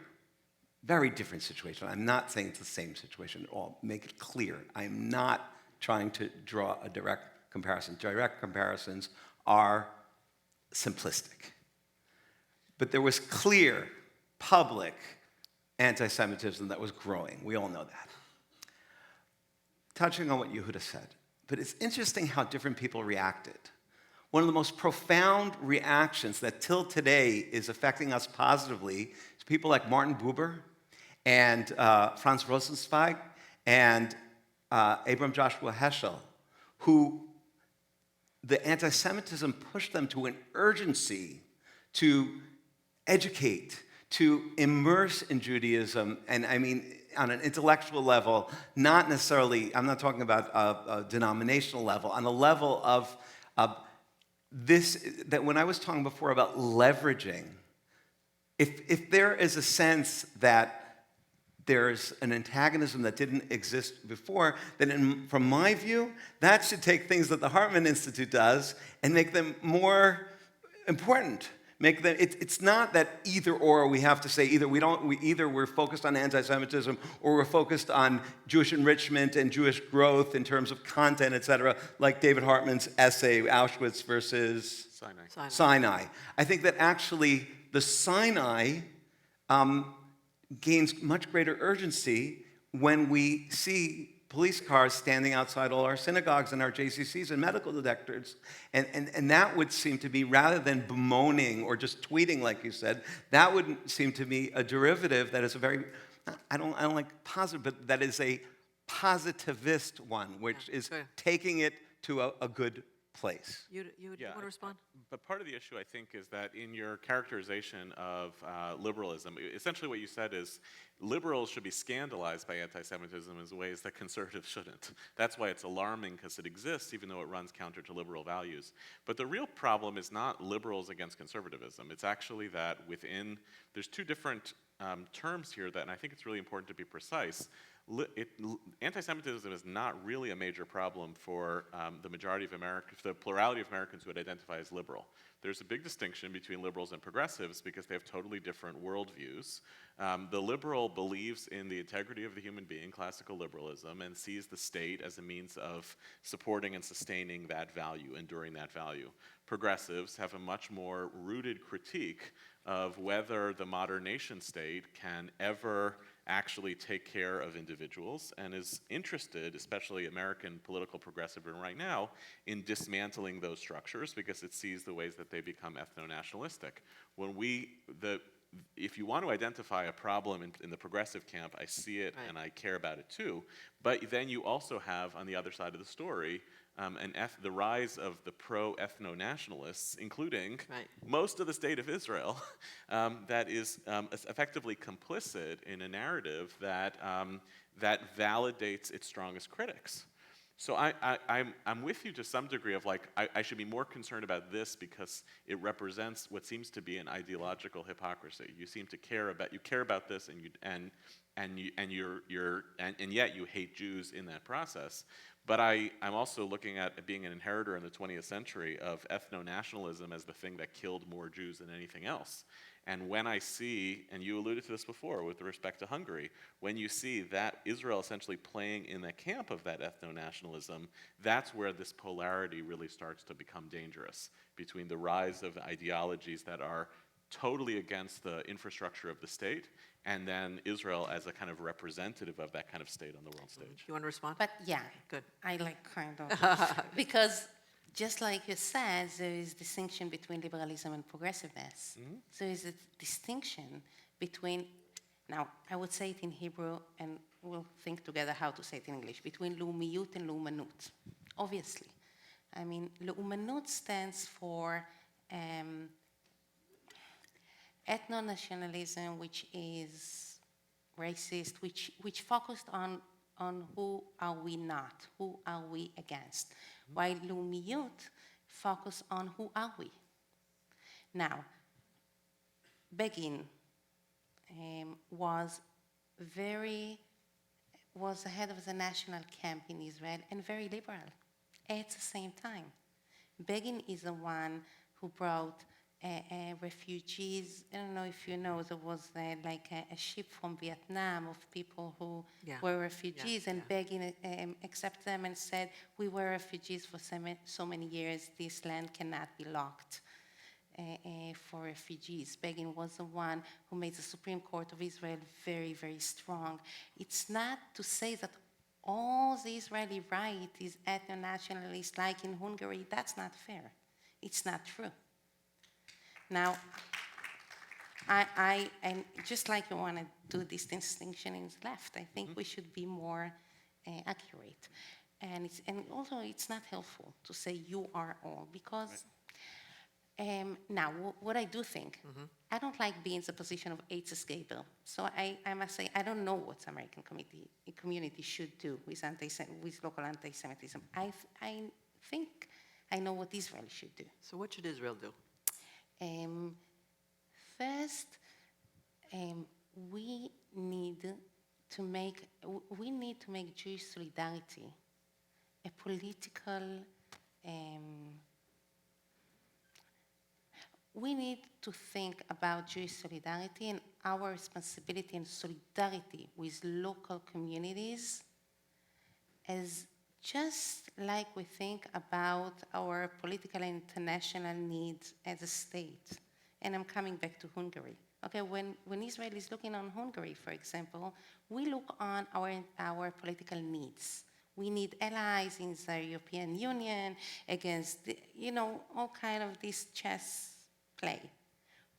Speaker 4: very different situation. I'm not saying it's the same situation at all. Make it clear. I'm not trying to draw a direct comparison. Direct comparisons are simplistic. But there was clear, public anti-Semitism that was growing. We all know that. Touching on what Yehuda said, but it's interesting how different people reacted. One of the most profound reactions that till today is affecting us positively is people like Martin Buber and Franz Rosenzweig and Abram Joshua Heschel, who the anti-Semitism pushed them to an urgency to educate, to immerse in Judaism, and I mean on an intellectual level, not necessarily, I'm not talking about a denominational level, on a level of this, that when I was talking before about leveraging, if there is a sense that there's an antagonism that didn't exist before, then from my view, that should take things that the Hartman Institute does and make them more important. Make them, it's not that either or we have to say either we're focused on anti-Semitism or we're focused on Jewish enrichment and Jewish growth in terms of content, et cetera, like David Hartman's essay, Auschwitz versus Sinai. I think that actually the Sinai gains much greater urgency when we see police cars standing outside all our synagogues and our JCCs and medical detectors. And that would seem to be, rather than bemoaning or just tweeting, like you said, that would seem to be a derivative that is a very, I don't like positive, but that is a positivist one, which is taking it to a good place.
Speaker 1: You want to respond?
Speaker 3: But part of the issue, I think, is that in your characterization of liberalism, essentially what you said is liberals should be scandalized by anti-Semitism in ways that conservatives shouldn't. That's why it's alarming, because it exists, even though it runs counter to liberal values. But the real problem is not liberals against conservatism. It's actually that within, there's two different terms here that, and I think it's really important to be precise. Anti-Semitism is not really a major problem for the majority of Americans, the plurality of Americans who would identify as liberal. There's a big distinction between liberals and progressives because they have totally different worldviews. The liberal believes in the integrity of the human being, classical liberalism, and sees the state as a means of supporting and sustaining that value, enduring that value. Progressives have a much more rooted critique of whether the modern nation state can ever actually take care of individuals, and is interested, especially American political progressive right now, in dismantling those structures because it sees the ways that they become ethno-nationalistic. If you want to identify a problem in the progressive camp, I see it and I care about it too, but then you also have, on the other side of the story, the rise of the pro-ethno-nationalists, including most of the state of Israel, that is effectively complicit in a narrative that validates its strongest critics. So I'm with you to some degree of like, I should be more concerned about this because it represents what seems to be an ideological hypocrisy. You seem to care about this, and yet you hate Jews in that process. But I'm also looking at being an inheritor in the 20th century of ethno-nationalism as the thing that killed more Jews than anything else. And when I see, and you alluded to this before with respect to Hungary, when you see that Israel essentially playing in the camp of that ethno-nationalism, that's where this polarity really starts to become dangerous between the rise of ideologies that are totally against the infrastructure of the state, and then Israel as a kind of representative of that kind of state on the world stage.
Speaker 1: You want to respond?
Speaker 2: But yeah,
Speaker 1: Good.
Speaker 2: I like kind of, because just like you said, there is distinction between liberalism and progressiveness.
Speaker 3: Mm-hmm.
Speaker 2: There is a distinction between, now I would say it in Hebrew, and we'll think together how to say it in English, between לאומיות and לאומנות, obviously. I mean, לאומנות stands for ethno-nationalism, which is racist, which focused on who are we not, who are we against, while לאומיות focus on who are we. Now, Begin was the head of the national camp in Israel and very liberal at the same time. Begin is the one who brought refugees. I don't know if you know, there was like a ship from Vietnam of people who were refugees, and Begin accepted them and said, we were refugees for so many years, this land cannot be locked. for refugees. Begin was the one who made the Supreme Court of Israel very, very strong. It's not to say that all the Israeli right is ethno-nationalist like in Hungary. That's not fair. It's not true. Now, and just like you want to do this distinction in the left, I think we should be more accurate. And also, it's not helpful to say you are all, because now, what I do think, I don't like being in the position of AIDS scapegoat. So I must say, I don't know what the American community should do with local anti-Semitism. I think I know what Israel should do.
Speaker 1: So what should Israel do?
Speaker 2: First, we need to make Jewish solidarity a political. We need to think about Jewish solidarity and our responsibility and solidarity with local communities as just like we think about our political and international needs as a state. And I'm coming back to Hungary. Okay, when Israel is looking on Hungary, for example, we look on our political needs. We need allies in the European Union against, all kind of this chess play.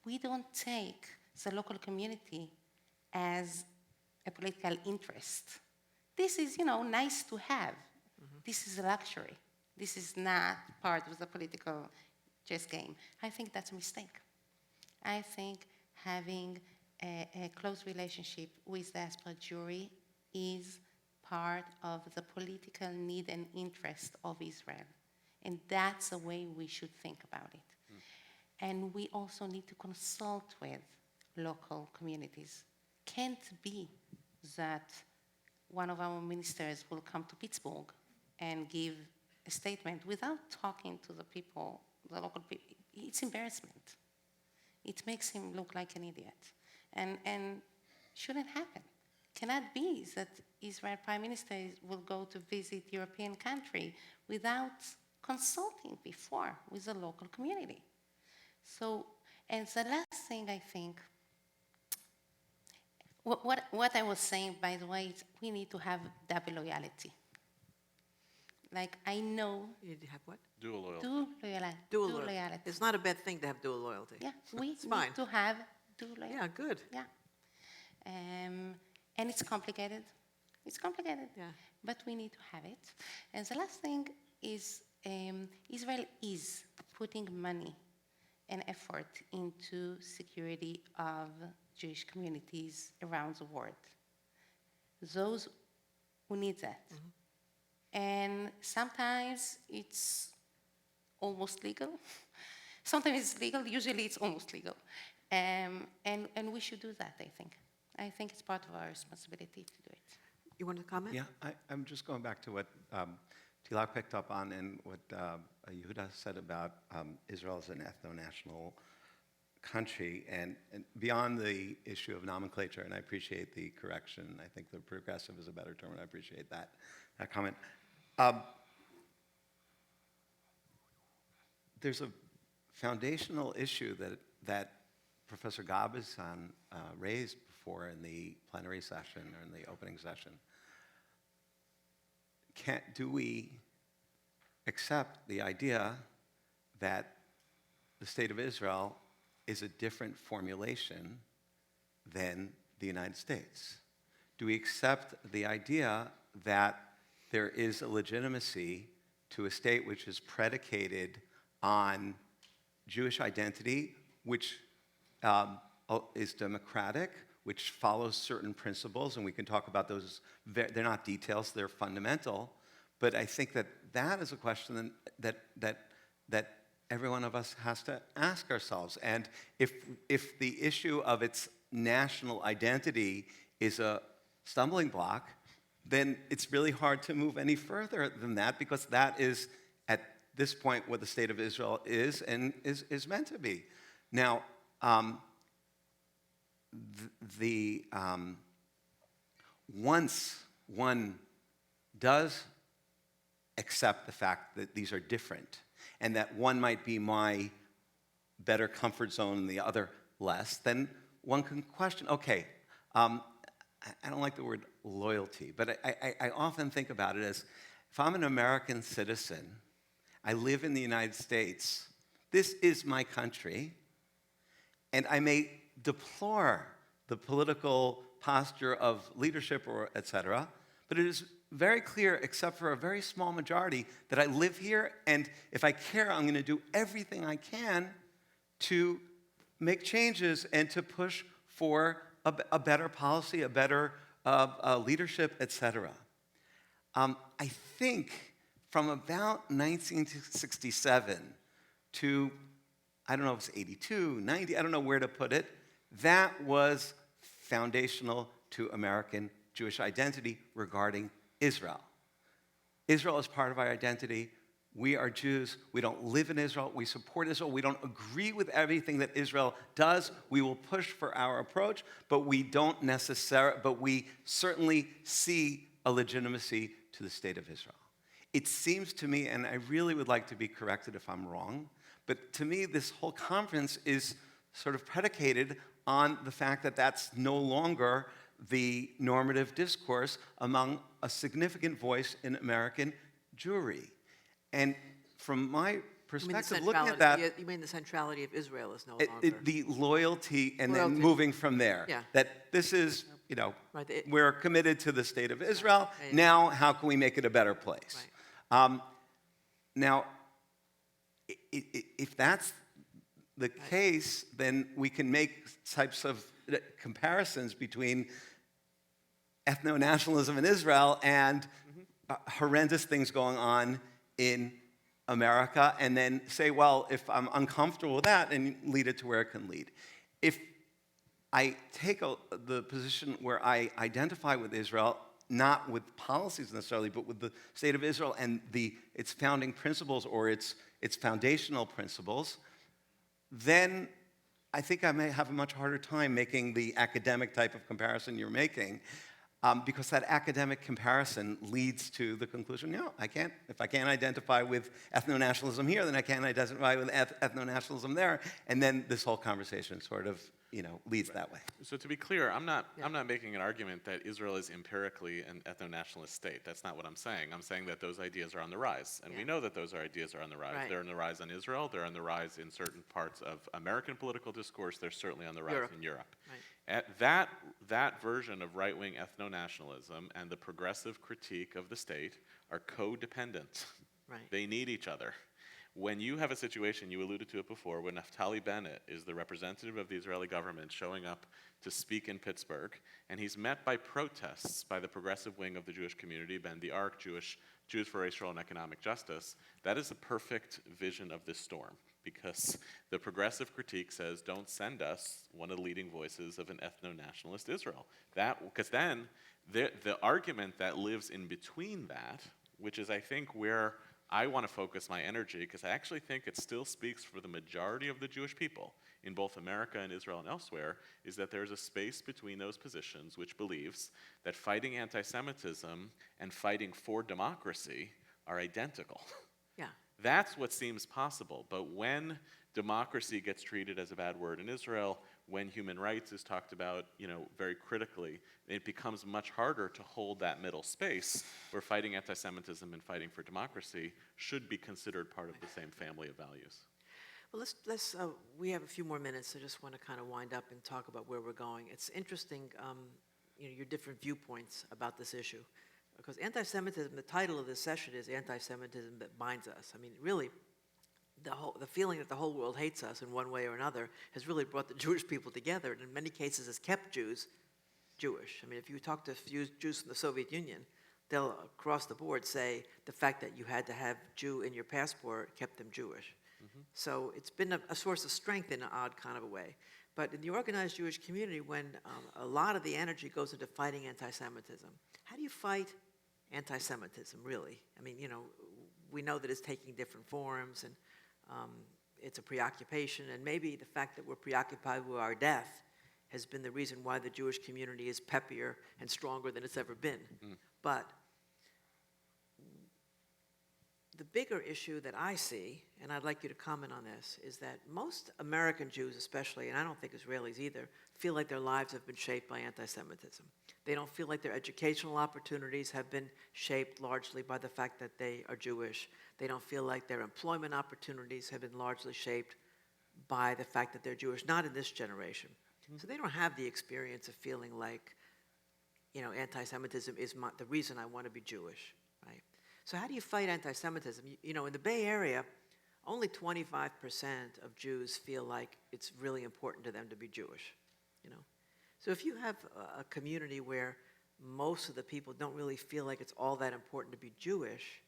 Speaker 2: We don't take the local community as a political interest. This is, nice to have. This is a luxury. This is not part of the political chess game. I think that's a mistake. I think having a close relationship with the diaspora Jewry is part of the political need and interest of Israel. And that's the way we should think about it. And we also need to consult with local communities. Can't be that one of our ministers will come to Pittsburgh and give a statement without talking to the people, the local people. It's embarrassment. It makes him look like an idiot. And shouldn't happen. Cannot be that Israel Prime Minister will go to visit European country without consulting before with the local community. So, and the last thing I think, what I was saying, by the way, is we need to have double loyalty. Like, I know.
Speaker 1: You have what?
Speaker 3: Dual loyalty.
Speaker 1: Dual loyalty. It's not a bad thing to have dual loyalty.
Speaker 2: Yeah, we need
Speaker 1: fine.
Speaker 2: to have dual loyalty.
Speaker 1: Yeah, good.
Speaker 2: Yeah. And it's complicated. It's complicated.
Speaker 1: Yeah.
Speaker 2: But we need to have it. And the last thing is Israel is putting money and effort into security of Jewish communities around the world. Those who need that. And sometimes it's almost legal. Sometimes it's legal, usually it's almost legal. And we should do that, I think. I think it's part of our responsibility to do it.
Speaker 1: You want to comment?
Speaker 4: Yeah, I'm just going back to what Tilak picked up on and what Yehuda said about Israel as an ethno-national country, and beyond the issue of nomenclature, and I appreciate the correction. I think the progressive is a better term, and I appreciate that comment. There's a foundational issue that Professor Gabazan raised before in the plenary session or in the opening session. Do we accept the idea that the State of Israel is a different formulation than the United States? Do we accept the idea that there is a legitimacy to a state which is predicated on Jewish identity, which is democratic, which follows certain principles, and we can talk about those. They're not details, they're fundamental, but I think that is a question that every one of us has to ask ourselves. And if the issue of its national identity is a stumbling block, then it's really hard to move any further than that, because that is, at this point, what the State of Israel is and is meant to be. Now, once one does accept the fact that these are different, and that one might be my better comfort zone and the other less, then one can question, okay, I don't like the word loyalty, but I often think about it as, if I'm an American citizen, I live in the United States, this is my country, and I may deplore the political posture of leadership or et cetera, but it is very clear, except for a very small majority, that I live here, and if I care, I'm going to do everything I can to make changes and to push for a better policy, a better leadership, et cetera. I think from about 1967 to, I don't know if it's 82, 90, I don't know where to put it, that was foundational to American Jewish identity regarding Israel. Israel is part of our identity. We are Jews. We don't live in Israel. We support Israel. We don't agree with everything that Israel does. We will push for our approach, but we certainly see a legitimacy to the state of Israel. It seems to me, and I really would like to be corrected if I'm wrong, but to me, this whole conference is sort of predicated on the fact that that's no longer the normative discourse among a significant voice in American Jewry. And from my perspective, looking at that,
Speaker 1: you mean the centrality of Israel is no longer.
Speaker 4: the loyalty and
Speaker 1: Loyalty.
Speaker 4: then moving from there.
Speaker 1: Yeah.
Speaker 4: That this is,
Speaker 1: Right,
Speaker 4: we're committed to the state of Israel.
Speaker 1: Right.
Speaker 4: Now, how can we make it a better place?
Speaker 1: Right.
Speaker 4: Now, if that's the case, then we can make types of comparisons between ethno-nationalism in Israel and horrendous things going on in America, and then say, well, if I'm uncomfortable with that, and lead it to where it can lead. If I take the position where I identify with Israel, not with policies necessarily, but with the state of Israel and its founding principles or its foundational principles, then I think I may have a much harder time making the academic type of comparison you're making, because that academic comparison leads to the conclusion, no, if I can't identify with ethno-nationalism here, then I can't identify with ethno-nationalism there, and then this whole conversation sort of leads that way.
Speaker 3: So to be clear, I'm not making an argument that Israel is empirically an ethno-nationalist state. That's not what I'm saying. I'm saying that those ideas are on the rise, and we know that those ideas are on the rise.
Speaker 1: Right.
Speaker 3: They're on the rise in Israel. They're on the rise in certain parts of American political discourse. They're certainly on the rise in Europe.
Speaker 1: Right.
Speaker 3: At that version of right-wing ethno-nationalism and the progressive critique of the state are codependent.
Speaker 1: Right.
Speaker 3: They need each other. When you have a situation, you alluded to it before, when Naftali Bennett is the representative of the Israeli government showing up to speak in Pittsburgh, and he's met by protests by the progressive wing of the Jewish community, Ben the Ark, Jews for Racial and Economic Justice, that is a perfect vision of this storm, because the progressive critique says, don't send us one of the leading voices of an ethno-nationalist Israel. Because then the argument that lives in between that, which is I think where I want to focus my energy, because I actually think it still speaks for the majority of the Jewish people in both America and Israel and elsewhere, is that there's a space between those positions which believes that fighting anti-Semitism and fighting for democracy are identical.
Speaker 1: Yeah.
Speaker 3: That's what seems possible. But when democracy gets treated as a bad word in Israel, when human rights is talked about, very critically, it becomes much harder to hold that middle space where fighting anti-Semitism and fighting for democracy should be considered part of the same family of values.
Speaker 1: Well, we have a few more minutes. I just want to kind of wind up and talk about where we're going. It's interesting, your different viewpoints about this issue. Because anti-Semitism, the title of this session is Anti-Semitism That Binds Us. I mean, really, the feeling that the whole world hates us in one way or another has really brought the Jewish people together, and in many cases has kept Jews Jewish. I mean, if you talk to Jews from the Soviet Union, they'll across the board say the fact that you had to have Jew in your passport kept them Jewish. Mm-hmm. So it's been a source of strength in an odd kind of a way. But in the organized Jewish community, when a lot of the energy goes into fighting anti-Semitism, how do you fight anti-Semitism, really? I mean, we know that it's taking different forms, and it's a preoccupation, and maybe the fact that we're preoccupied with our death has been the reason why the Jewish community is peppier and stronger than it's ever been. Mm. But the bigger issue that I see, and I'd like you to comment on this, is that most American Jews especially, and I don't think Israelis either, feel like their lives have been shaped by anti-Semitism. They don't feel like their educational opportunities have been shaped largely by the fact that they are Jewish. They don't feel like their employment opportunities have been largely shaped by the fact that they're Jewish, not in this generation. So they don't have the experience of feeling like, anti-Semitism is the reason I want to be Jewish, right? So how do you fight anti-Semitism? In the Bay Area, only 25% of Jews feel like it's really important to them to be Jewish, So if you have a community where most of the people don't really feel like it's all that important to be Jewish,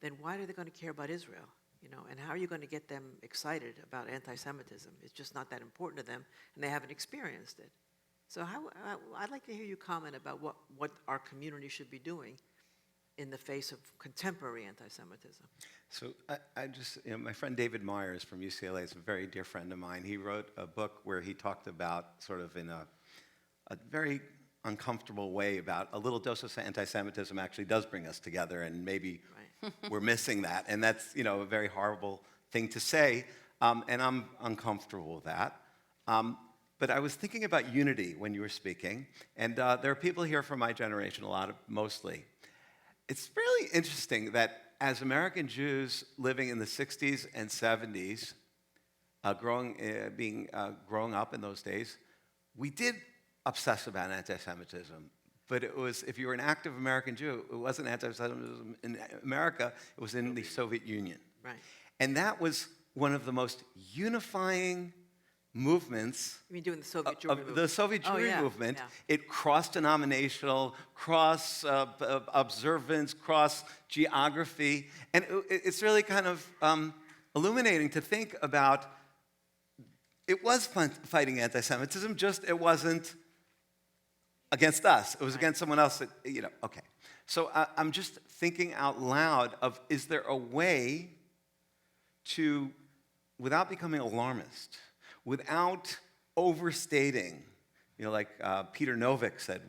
Speaker 1: then why are they going to care about Israel? And how are you going to get them excited about anti-Semitism? It's just not that important to them, and they haven't experienced it. So I'd like to hear you comment about what our community should be doing in the face of contemporary anti-Semitism.
Speaker 4: So I just, my friend David Myers from UCLA is a very dear friend of mine. He wrote a book where he talked about sort of in a very uncomfortable way about a little dose of anti-Semitism actually does bring us together, and maybe we're missing that. And that's, a very horrible thing to say, and I'm uncomfortable with that. But I was thinking about unity when you were speaking, and there are people here from my generation, mostly. It's really interesting that as American Jews living in the 60s and 70s, growing up in those days, we did obsess about anti-Semitism. But it was, if you were an active American Jew, it wasn't anti-Semitism in America, it was in the Soviet Union.
Speaker 1: Right.
Speaker 4: And that was one of the most unifying movements.
Speaker 1: You mean doing the Soviet Jewry movement?
Speaker 4: The Soviet Jewry movement. Yeah. It cross-denominational, cross-observance, cross-geography. And it's really kind of illuminating to think about, it was fighting anti-Semitism, just it wasn't against us. It was against someone else that, okay. So I'm just thinking out loud of, is there a way to, without becoming alarmist, without overstating, like Peter Novick said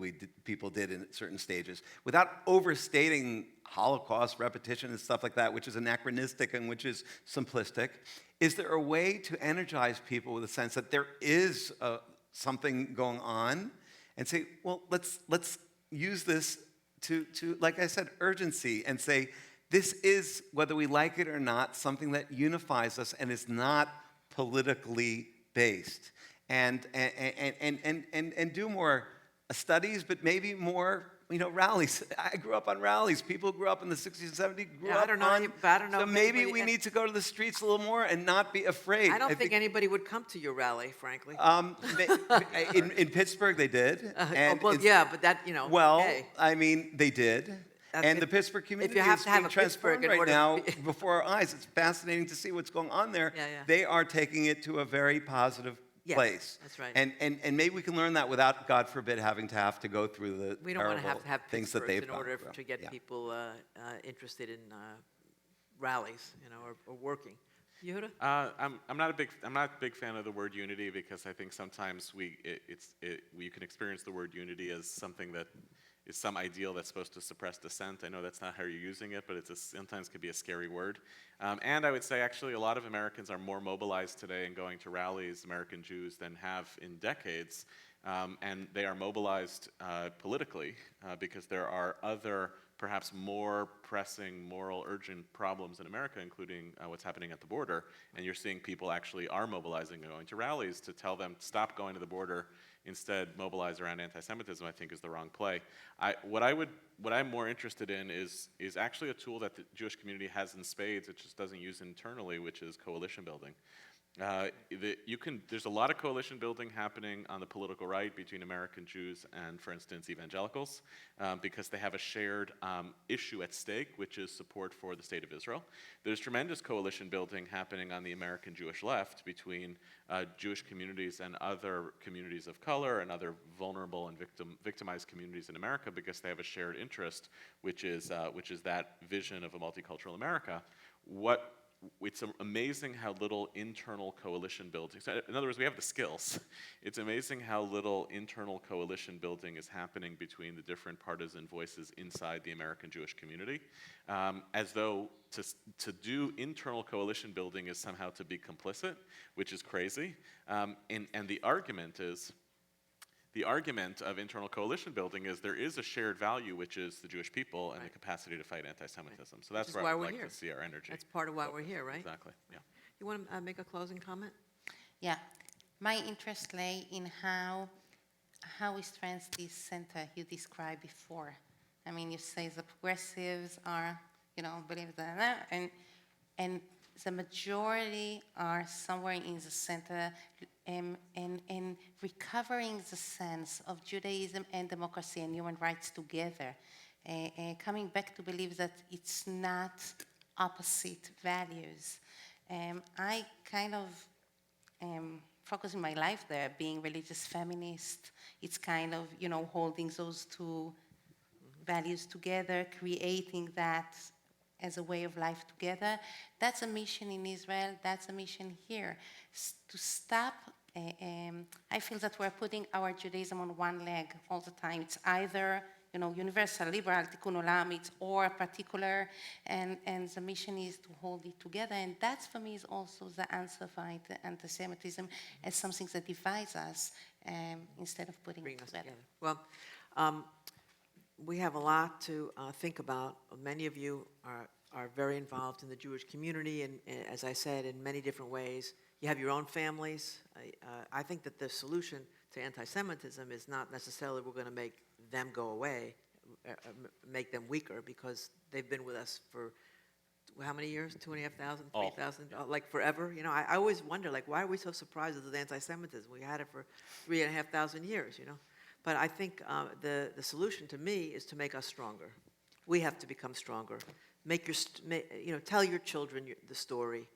Speaker 4: people did in certain stages, without overstating Holocaust repetition and stuff like that, which is anachronistic and which is simplistic, is there a way to energize people with a sense that there is something going on, and say, well, let's use this to, like I said, urgency, and say, this is, whether we like it or not, something that unifies us and is not politically based, and do more studies, but maybe more, rallies. I grew up on rallies. People grew up in the 60s and 70s.
Speaker 1: I don't know.
Speaker 4: So maybe we need to go to the streets a little more and not be afraid.
Speaker 1: I don't think anybody would come to your rally, frankly.
Speaker 4: In Pittsburgh, they did.
Speaker 1: But that,
Speaker 4: Well,
Speaker 1: hey.
Speaker 4: I mean, they did. And the Pittsburgh community is being transformed right now before our eyes. It's fascinating to see what's going on there.
Speaker 1: Yeah.
Speaker 4: They are taking it to a very positive place.
Speaker 1: That's right.
Speaker 4: And maybe we can learn that without, God forbid, having to go through the
Speaker 1: we don't want to have
Speaker 4: things that they've
Speaker 1: in order to get people interested in rallies, or working. Yehuda?
Speaker 3: I'm not a big fan of the word unity, because I think sometimes you can experience the word unity as something that is some ideal that's supposed to suppress dissent. I know that's not how you're using it, but sometimes can be a scary word. And I would say actually a lot of Americans are more mobilized today in going to rallies, American Jews, than have in decades. And they are mobilized politically because there are other, perhaps more pressing, moral, urgent problems in America, including what's happening at the border. And you're seeing people actually are mobilizing and going to rallies to tell them, stop going to the border, instead mobilize around anti-Semitism, I think is the wrong play. What I'm more interested in is actually a tool that the Jewish community has in spades, it just doesn't use internally, which is coalition building. There's a lot of coalition building happening on the political right between American Jews and, for instance, evangelicals, because they have a shared issue at stake, which is support for the state of Israel. There's tremendous coalition building happening on the American Jewish left between Jewish communities and other communities of color and other vulnerable and victimized communities in America, because they have a shared interest, which is that vision of a multicultural America. What it's amazing how little internal coalition building. So in other words, we have the skills. It's amazing how little internal coalition building is happening between the different partisan voices inside the American Jewish community, as though to do internal coalition building is somehow to be complicit, which is crazy. And the argument is, the argument of internal coalition building is there is a shared value, which is the Jewish people and the capacity to fight anti-Semitism. So that's
Speaker 1: is
Speaker 3: where
Speaker 1: why
Speaker 3: I would
Speaker 1: we're
Speaker 3: like
Speaker 1: here.
Speaker 3: to see our energy.
Speaker 1: That's part of why we're
Speaker 3: focused.
Speaker 1: here, right?
Speaker 3: Exactly, yeah.
Speaker 1: You want to make a closing comment?
Speaker 2: Yeah, my interest lay in how we strengthen this center you described before. I mean, you say the progressives are, believe that, and the majority are somewhere in the center, and recovering the sense of Judaism and democracy and human rights together, coming back to believe that it's not opposite values. I kind of focusing my life there, being religious feminist. It's kind of, holding those two values together, creating that as a way of life together. That's a mission in Israel. That's a mission here. To stop, I feel that we're putting our Judaism on one leg all the time. It's either universal, liberal, tikkun olam, it's or particular, and the mission is to hold it together. And that, for me, is also the answer for anti-Semitism as something that divides us instead of putting
Speaker 1: Bring
Speaker 2: it
Speaker 1: us
Speaker 2: together.
Speaker 1: together. Well, we have a lot to think about. Many of you are very involved in the Jewish community, and as I said, in many different ways. You have your own families. I think that the solution to anti-Semitism is not necessarily we're going to make them go away, make them weaker, because they've been with us for how many years? 2,500, 3,000, like forever. I always wonder, like, why are we so surprised with anti-Semitism? We had it for 3,500 years, But I think the solution to me is to make us stronger. We have to become stronger. Tell your children the story.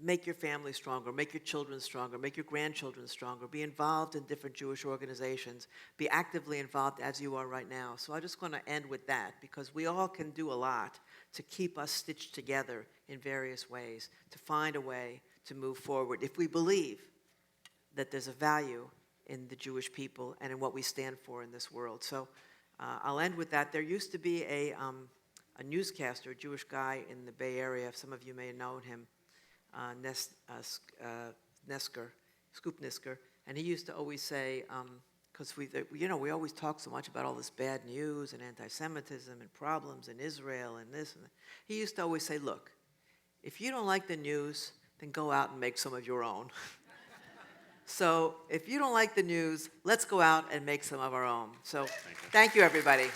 Speaker 1: Make your family stronger, make your children stronger, make your grandchildren stronger, be involved in different Jewish organizations, be actively involved as you are right now. So I just want to end with that, because we all can do a lot to keep us stitched together in various ways, to find a way to move forward if we believe that there's a value in the Jewish people and in what we stand for in this world. So I'll end with that. There used to be a newscaster, a Jewish guy in the Bay Area, some of you may have known him, Scoop Nisker, and he used to always say, because we always talk so much about all this bad news and anti-Semitism and problems in Israel and this and that. He used to always say, look, if you don't like the news, then go out and make some of your own. So if you don't like the news, let's go out and make some of our own. So thank you, everybody.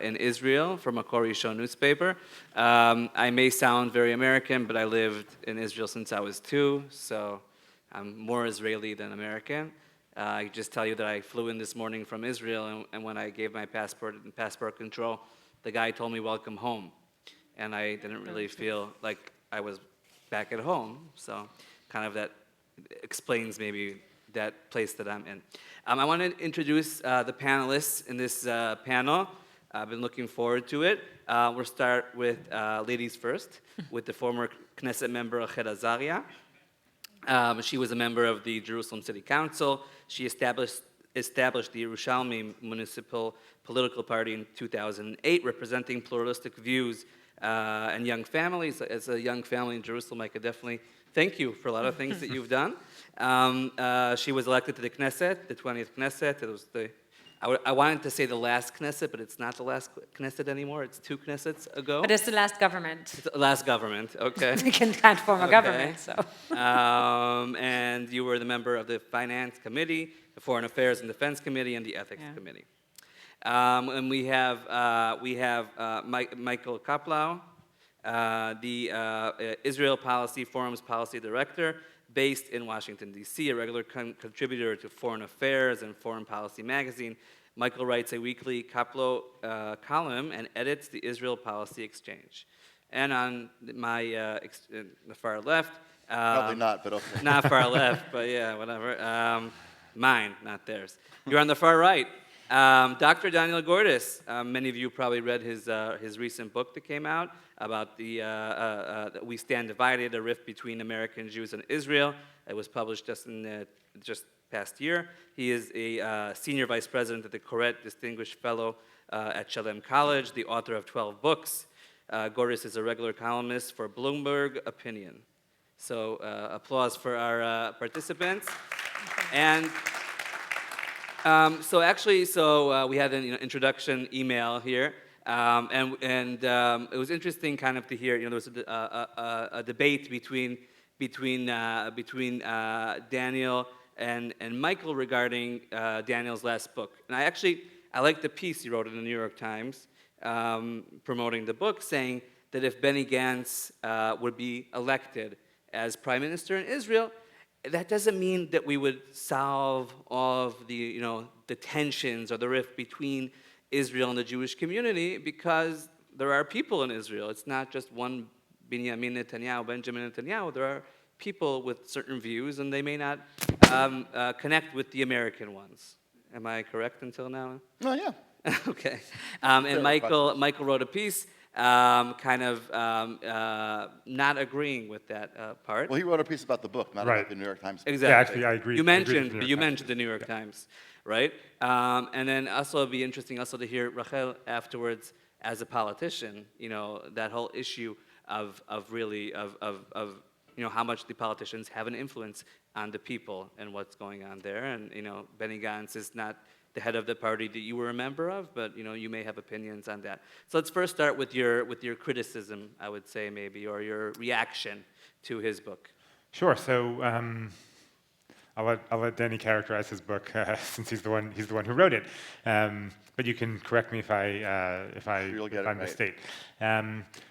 Speaker 5: in Israel for Makor Rishon newspaper. I may sound very American, but I lived in Israel since I was 2, so I'm more Israeli than American. I just tell you that I flew in this morning from Israel, and when I gave my passport and passport control, the guy told me, "Welcome home." And I didn't really feel like I was back at home, so kind of that explains maybe that place that I'm in. I want to introduce the panelists in this panel. I've been looking forward to it. We'll start with ladies first, with the former Knesset member Rachel Azaria. She was a member of the Jerusalem City Council. She established the Yerushalmi Municipal Political Party in 2008, representing pluralistic views and young families. As a young family in Jerusalem, I could definitely thank you for a lot of things that you've done. She was elected to the Knesset, the 20th Knesset. It was I wanted to say the last Knesset, but it's not the last Knesset anymore. It's 2 Knessets ago.
Speaker 6: But it's the last government.
Speaker 5: It's the last government, okay.
Speaker 6: We can't form a government, so.
Speaker 5: And you were the member of the Finance Committee, the Foreign Affairs and Defense Committee, and the Ethics Committee. And we have Michael Kaplau, the Israel Policy Forum's Policy Director, based in Washington, D.C., a regular contributor to Foreign Affairs and Foreign Policy magazine. Michael writes a weekly Kaplau column and edits the Israel Policy Exchange. And on the far left...
Speaker 7: Probably not, but okay.
Speaker 5: Not far left, but yeah, whatever. Mine, not theirs. You're on the far right. Dr. Daniel Gordis. Many of you probably read his recent book that came out about the We Stand Divided, a rift between American Jews and Israel. It was published just past year. He is a senior vice president at the Koret Distinguished Fellow at Shalem College, the author of 12 books. Gordis is a regular columnist for Bloomberg Opinion. So applause for our participants. And we had an introduction email here. And it was interesting kind of to hear, there was a debate between Daniel and Michael regarding Daniel's last book. And I like the piece he wrote in the New York Times promoting the book, saying that if Benny Gantz would be elected as prime minister in Israel, that doesn't mean that we would solve all of the tensions or the rift between Israel and the Jewish community, because there are people in Israel. It's not just one Benjamin Netanyahu. There are people with certain views, and they may not connect with the American ones. Am I correct until now?
Speaker 7: Oh, yeah.
Speaker 5: Okay. And Michael wrote a piece kind of not agreeing with that part.
Speaker 7: Well, he wrote a piece about the book, not about the New York Times.
Speaker 5: Exactly.
Speaker 8: Yeah, actually, I agree.
Speaker 5: You mentioned the New York Times, right? And then also it'd be interesting also to hear Rachel afterwards as a politician. That whole issue of how much the politicians have an influence on the people and what's going on there. And Benny Gantz is not the head of the party that you were a member of, but you may have opinions on that. So let's first start with your criticism, I would say maybe, or your reaction to his book.
Speaker 8: Sure. So I'll let Danny characterize his book since he's the one who wrote it. But you can correct me if I mistake.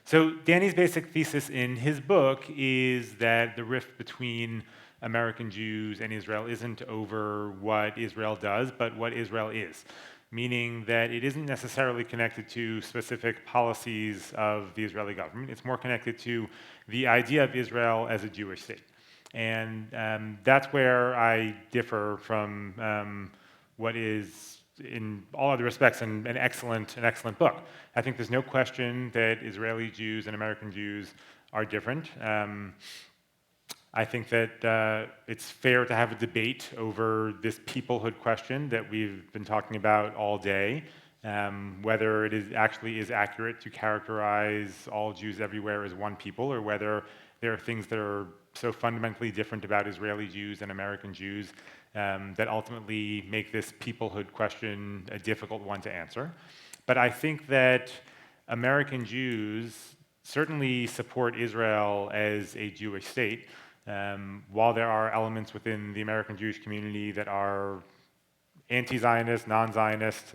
Speaker 8: So Danny's basic thesis in his book is that the rift between American Jews and Israel isn't over what Israel does, but what Israel is, meaning that it isn't necessarily connected to specific policies of the Israeli government. It's more connected to the idea of Israel as a Jewish state. And that's where I differ from what is, in all other respects, an excellent book. I think there's no question that Israeli Jews and American Jews are different. I think that it's fair to have a debate over this peoplehood question that we've been talking about all day, whether it actually is accurate to characterize all Jews everywhere as one people, or whether there are things that are so fundamentally different about Israeli Jews and American Jews that ultimately make this peoplehood question a difficult one to answer. But I think that American Jews certainly support Israel as a Jewish state. While there are elements within the American Jewish community that are anti-Zionist, non-Zionist,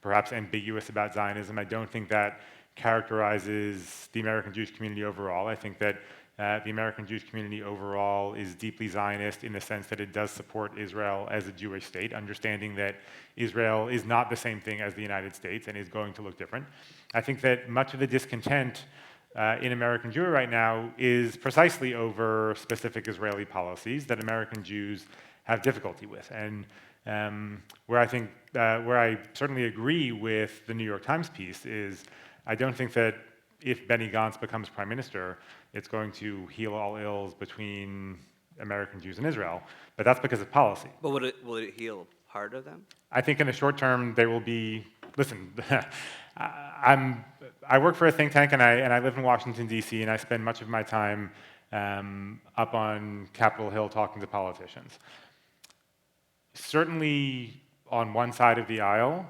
Speaker 8: perhaps ambiguous about Zionism. I don't think that characterizes the American Jewish community overall. I think that the American Jewish community overall is deeply Zionist in the sense that it does support Israel as a Jewish state, understanding that Israel is not the same thing as the United States and is going to look different. I think that much of the discontent in American Jewry right now is precisely over specific Israeli policies that American Jews have difficulty with. And where I certainly agree with the New York Times piece is I don't think that if Benny Gantz becomes prime minister, it's going to heal all ills between American Jews and Israel, but that's because of policy.
Speaker 5: But will it heal part of them?
Speaker 8: I think in the short term there will be. Listen, I work for a think tank and I live in Washington D.C. and I spend much of my time up on Capitol Hill talking to politicians. Certainly, on one side of the aisle,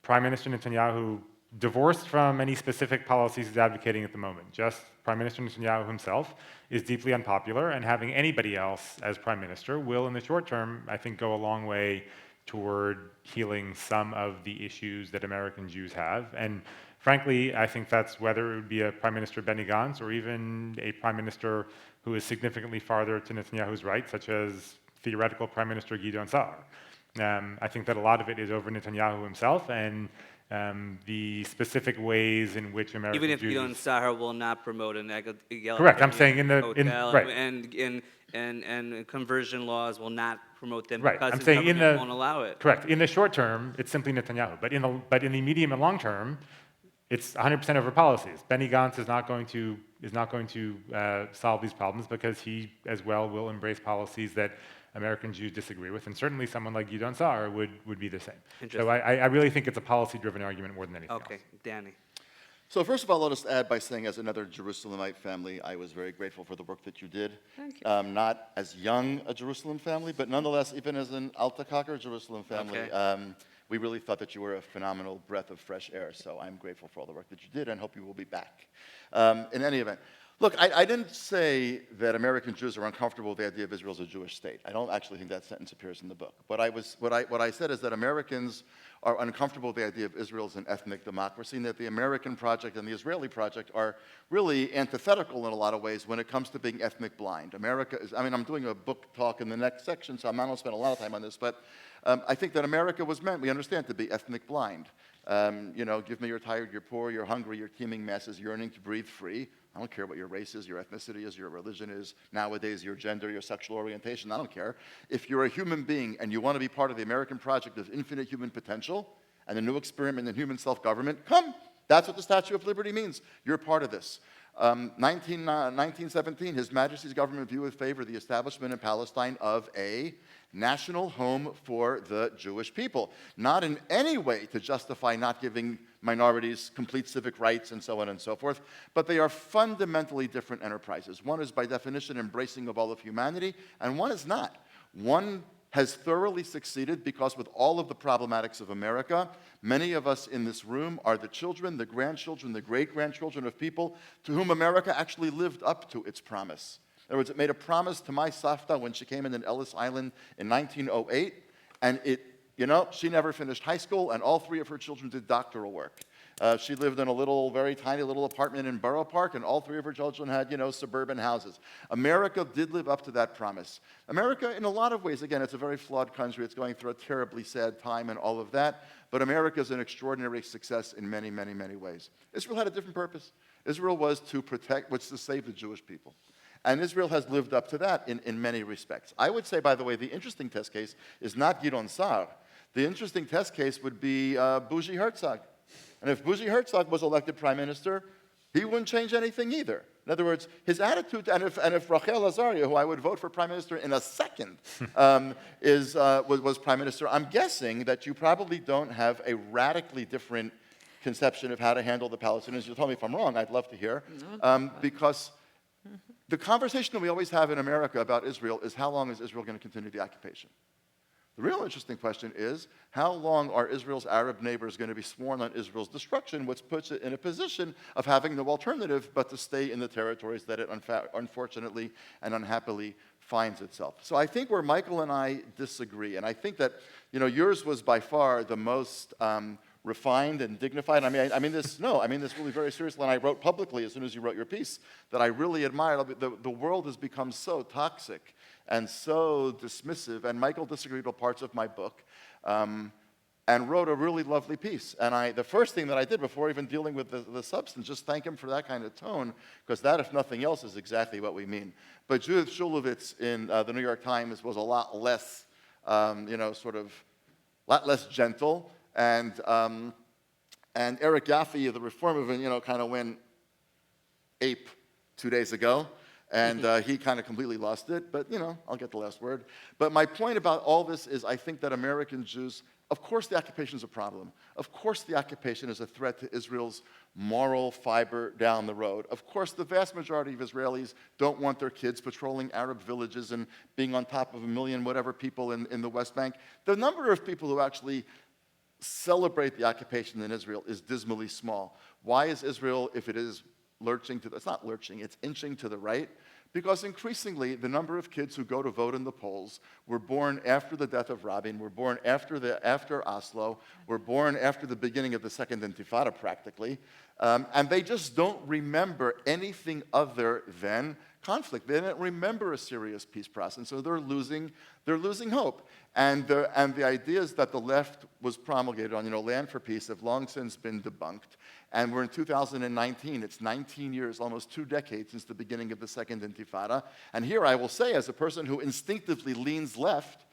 Speaker 8: Prime Minister Netanyahu, divorced from any specific policies he's advocating at the moment, just Prime Minister Netanyahu himself is deeply unpopular, and having anybody else as Prime Minister will, in the short term, I think, go a long way toward healing some of the issues that American Jews have. And frankly, I think that's whether it would be a Prime Minister Benny Gantz or even a Prime Minister who is significantly farther to Netanyahu's right, such as theoretical Prime Minister Gideon Sa'ar. I think that a lot of it is over Netanyahu himself and the specific ways in which American
Speaker 5: Even if
Speaker 8: Jews...
Speaker 5: Gideon Sa'ar will not promote an egalitarian
Speaker 8: Correct, I'm saying
Speaker 5: hotel, and conversion laws will not promote them
Speaker 8: Right,
Speaker 5: because
Speaker 8: I'm
Speaker 5: the
Speaker 8: saying
Speaker 5: government won't allow it.
Speaker 8: Correct. In the short term, it's simply Netanyahu. But in the medium and long term, it's 100% over policies. Benny Gantz is not going to solve these problems because he as well will embrace policies that American Jews disagree with, and certainly someone like Gideon Sa'ar would be the same. So I really think it's a policy-driven argument more than anything else.
Speaker 5: Okay, Danny.
Speaker 7: So first of all, I'll just add by saying, as another Jerusalemite family, I was very grateful for the work that you did.
Speaker 6: Thank you.
Speaker 7: Not as young a Jerusalem family, but nonetheless, even as an Alta-Kaker Jerusalem family,
Speaker 5: Okay.
Speaker 7: we really thought that you were a phenomenal breath of fresh air. So I'm grateful for all the work that you did and hope you will be back. In any event, look, I didn't say that American Jews are uncomfortable with the idea of Israel as a Jewish state. I don't actually think that sentence appears in the book. What I said is that Americans are uncomfortable with the idea of Israel as an ethnic democracy, and that the American project and the Israeli project are really antithetical in a lot of ways when it comes to being ethnic blind. America is, I'm doing a book talk in the next section, so I'm not going to spend a lot of time on this, but I think that America was meant, we understand, to be ethnic blind. Give me you're tired, you're poor, you're hungry, your teeming masses yearning to breathe free. I don't care what your race is, your ethnicity is, your religion is, nowadays your gender, your sexual orientation, I don't care. If you're a human being and you want to be part of the American project of infinite human potential and a new experiment in human self-government, come. That's what the Statue of Liberty means. You're part of this. 1917, His Majesty's government viewed with favor the establishment in Palestine of a national home for the Jewish people. Not in any way to justify not giving minorities complete civic rights and so on and so forth, but they are fundamentally different enterprises. One is by definition embracing of all of humanity, and one is not. One has thoroughly succeeded because with all of the problematics of America, many of us in this room are the children, the grandchildren, the great-grandchildren of people to whom America actually lived up to its promise. In other words, it made a promise to my Savta when she came in Ellis Island in 1908, and she never finished high school, and all three of her children did doctoral work. She lived in a very tiny little apartment in Borough Park, and all three of her children had, suburban houses. America did live up to that promise. America, in a lot of ways, again, it's a very flawed country. It's going through a terribly sad time and all of that, but America is an extraordinary success in many, many, many ways. Israel had a different purpose. Israel was to save the Jewish people. And Israel has lived up to that in many respects. I would say, by the way, the interesting test case is not Gideon Sa'ar. The interesting test case would be Bougie Herzog. And if Bougie Herzog was elected prime minister, he wouldn't change anything either. In other words, his attitude, and if Rachel Azaria, who I would vote for prime minister in a second, was prime minister, I'm guessing that you probably don't have a radically different conception of how to handle the Palestinians. You'll tell me if I'm wrong, I'd love to hear. Because the conversation that we always have in America about Israel is how long is Israel going to continue the occupation? The real interesting question is, how long are Israel's Arab neighbors going to be sworn on Israel's destruction, which puts it in a position of having no alternative but to stay in the territories that it unfortunately and unhappily finds itself. So I think where Michael and I disagree, and I think that yours was by far the most refined and dignified. I mean this really very seriously, and I wrote publicly as soon as you wrote your piece that I really admire. The world has become so toxic and so dismissive, and Michael disagreed with parts of my book, and wrote a really lovely piece. And the first thing that I did before even dealing with the substance, just thank him for that kind of tone, because that, if nothing else, is exactly what we mean. But Judith Shulevitz in the New York Times was a lot less, lot less gentle. And Eric Yaffe of the Reform Movement, kind of went ape 2 days ago. And he kind of completely lost it. But, I'll get the last word. But my point about all this is I think that American Jews, of course the occupation is a problem. Of course the occupation is a threat to Israel's moral fiber down the road. Of course the vast majority of Israelis don't want their kids patrolling Arab villages and being on top of 1 million whatever people in the West Bank. The number of people who actually celebrate the occupation in Israel is dismally small. Why is Israel, if it is lurching to it's not lurching, it's inching to the right? Because increasingly, the number of kids who go to vote in the polls were born after the death of Rabin, were born after Oslo, were born after the beginning of the Second Intifada, practically, and they just don't remember anything other than conflict. They don't remember a serious peace process, and so they're losing hope. And the ideas that the left was promulgated on, land for peace, have long since been debunked. And we're in 2019. It's 19 years, almost 2 decades since the beginning of the Second Intifada. And here I will say, as a person who instinctively leans left,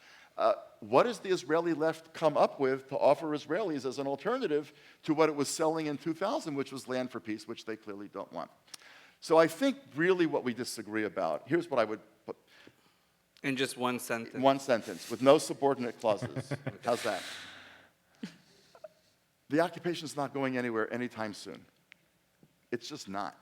Speaker 7: what does the Israeli left come up with to offer Israelis as an alternative to what it was selling in 2000, which was land for peace, which they clearly don't want? So I think really what we disagree about, here's what I would put.
Speaker 5: In just one sentence.
Speaker 7: One sentence, with no subordinate clauses. How's that? The occupation is not going anywhere anytime soon. It's just not.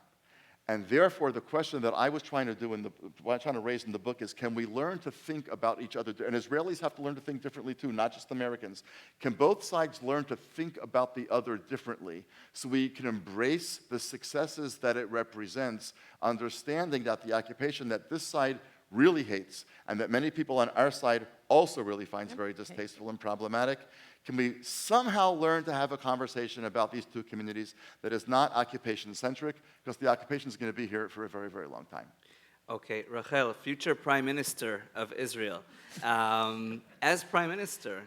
Speaker 7: And therefore, the question that I was trying to raise in the book is, can we learn to think about each other? And Israelis have to learn to think differently too, not just Americans. Can both sides learn to think about the other differently so we can embrace the successes that it represents, understanding that the occupation that this side really hates and that many people on our side also really finds very distasteful and problematic? Can we somehow learn to have a conversation about these two communities that is not occupation-centric, because the occupation is going to be here for a very, very long time?
Speaker 5: Okay, Rachel, future Prime Minister of Israel. As Prime Minister,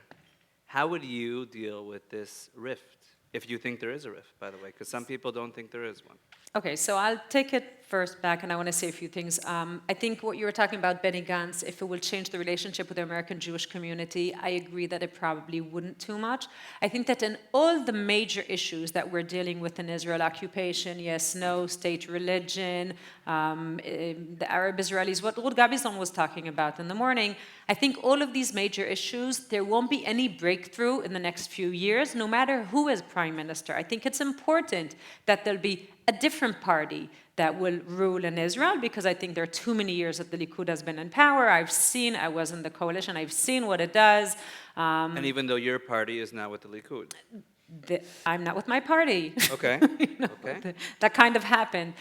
Speaker 5: how would you deal with this rift, if you think there is a rift, by the way, because some people don't think there is one?
Speaker 6: Okay, so I'll take it first back, and I want to say a few things. I think what you were talking about, Benny Gantz, if it will change the relationship with the American Jewish community, I agree that it probably wouldn't too much. I think that in all the major issues that we're dealing with in Israel, occupation, yes, no, state religion, the Arab Israelis, what Gabizon was talking about in the morning, I think all of these major issues, there won't be any breakthrough in the next few years, no matter who is prime minister. I think it's important that there'll be a different party that will rule in Israel, because I think there are too many years that the Likud has been in power. I was in the coalition, I've seen what it does.
Speaker 5: And even though your party is now with the Likud.
Speaker 6: I'm not with my party.
Speaker 5: Okay,
Speaker 6: okay. That kind of happened.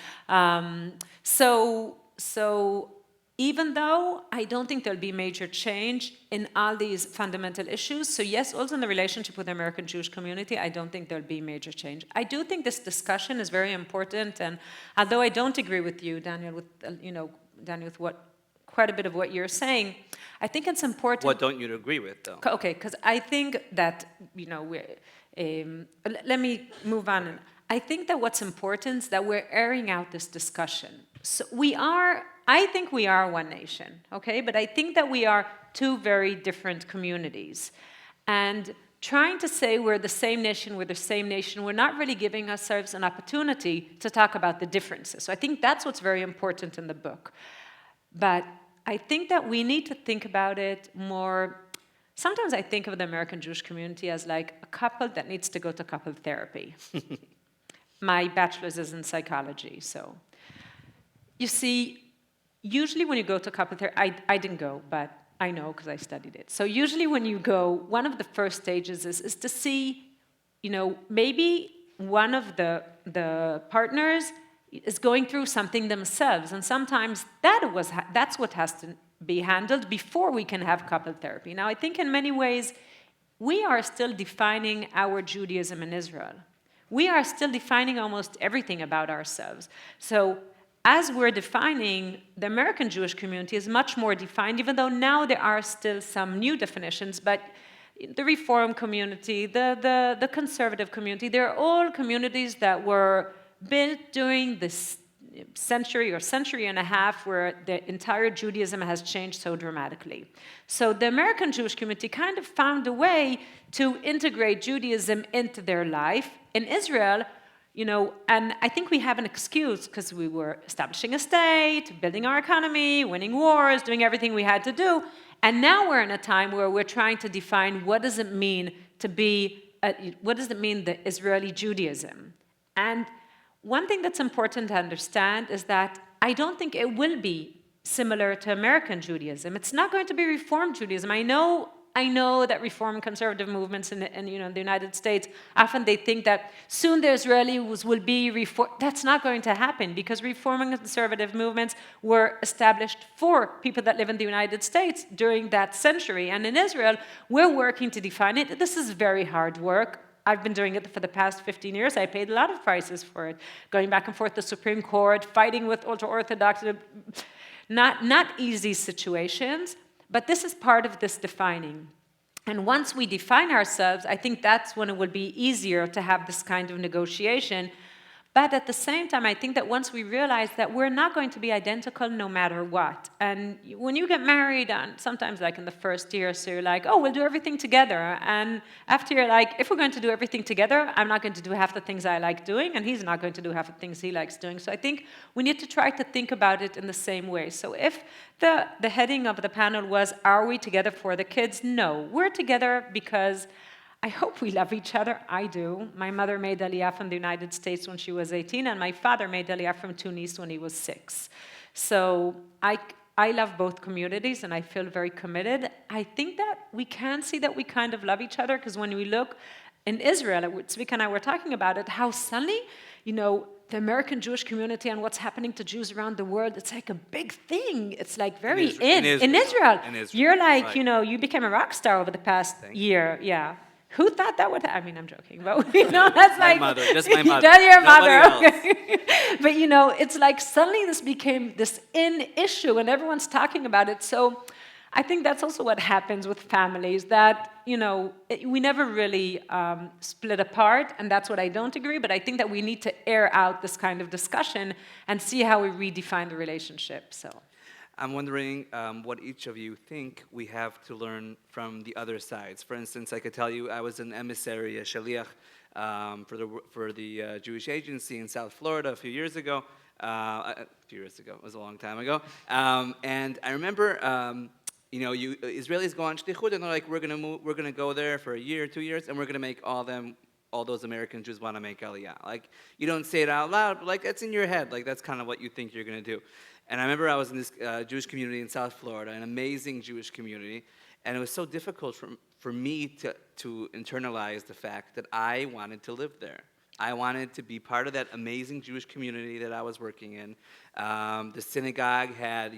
Speaker 6: So even though I don't think there'll be major change in all these fundamental issues, so yes, also in the relationship with the American Jewish community, I don't think there'll be major change. I do think this discussion is very important, and although I don't agree with you, Daniel, with quite a bit of what you're saying, I think it's important.
Speaker 5: What don't you agree with, though?
Speaker 6: Okay, because I think that, let me move on. I think that what's important is that we're airing out this discussion. So I think we are one nation, okay? But I think that we are two very different communities. And trying to say we're the same nation, we're not really giving ourselves an opportunity to talk about the differences. So I think that's what's very important in the book. But I think that we need to think about it more. Sometimes I think of the American Jewish community as like a couple that needs to go to couple therapy. My bachelor's is in psychology, so. You see, usually when you go to couple therapy, I didn't go, but I know because I studied it. So usually when you go, one of the first stages is to see, maybe one of the partners is going through something themselves, and sometimes that's what has to be handled before we can have couple therapy. Now, I think in many ways, we are still defining our Judaism in Israel. We are still defining almost everything about ourselves. So as we're defining, the American Jewish community is much more defined, even though now there are still some new definitions, but the Reform community, the conservative community, they're all communities that were built during this century or century and a half where the entire Judaism has changed so dramatically. So the American Jewish community kind of found a way to integrate Judaism into their life. In Israel, and I think we have an excuse because we were establishing a state, building our economy, winning wars, doing everything we had to do. And now we're in a time where we're trying to define what does it mean to be, what does it mean, the Israeli Judaism? And one thing that's important to understand is that I don't think it will be similar to American Judaism. It's not going to be Reform Judaism. I know that Reform and conservative movements in the United States, often they think that soon the Israelis will be Reform. That's not going to happen because Reform and conservative movements were established for people that live in the United States during that century. And in Israel, we're working to define it. This is very hard work. I've been doing it for the past 15 years. I paid a lot of prices for it, going back and forth to the Supreme Court, fighting with ultra-Orthodox, not easy situations. But this is part of this defining. And once we define ourselves, I think that's when it will be easier to have this kind of negotiation. But at the same time, I think that once we realize that we're not going to be identical no matter what. And when you get married, and sometimes like in the first year, so you're like, oh, we'll do everything together. And after you're like, if we're going to do everything together, I'm not going to do half the things I like doing, and he's not going to do half the things he likes doing. So I think we need to try to think about it in the same way. So if the heading of the panel was, are we together for the kids? No, we're together because I hope we love each other. I do. My mother made Aliyah from the United States when she was 18, and my father made Aliyah from Tunis when he was 6. So I love both communities, and I feel very committed. I think that we can see that we kind of love each other, because when we look in Israel, Tzvika and I were talking about it, how suddenly, the American Jewish community and what's happening to Jews around the world, it's like a big thing. It's like very in Israel. You're like, right. You became a rock star over the past year. Yeah. Who thought that would happen? I mean, I'm joking, but that's
Speaker 5: my
Speaker 6: like
Speaker 5: mother, just my mother.
Speaker 6: That's your mother.
Speaker 5: Nobody
Speaker 6: Okay. But it's like suddenly this became this issue, and everyone's talking about it. So I think that's also what happens with families, that we never really split apart, and that's what I don't agree. But I think that we need to air out this kind of discussion and see how we redefine the relationship. So.
Speaker 5: I'm wondering what each of you think we have to learn from the other sides. For instance, I could tell you I was an emissary, a shaliach, for the Jewish agency in South Florida a few years ago. It was a long time ago. And I remember, Israelis go on shlichut, and they're like, we're gonna go there for a year, 2 years, and we're gonna make all those American Jews want to make Aliyah. Like, you don't say it out loud, but like, it's in your head. Like, that's kind of what you think you're gonna do. And I remember I was in this Jewish community in South Florida, an amazing Jewish community, and it was so difficult for me to internalize the fact that I wanted to live there. I wanted to be part of that amazing Jewish community that I was working in. The synagogue had,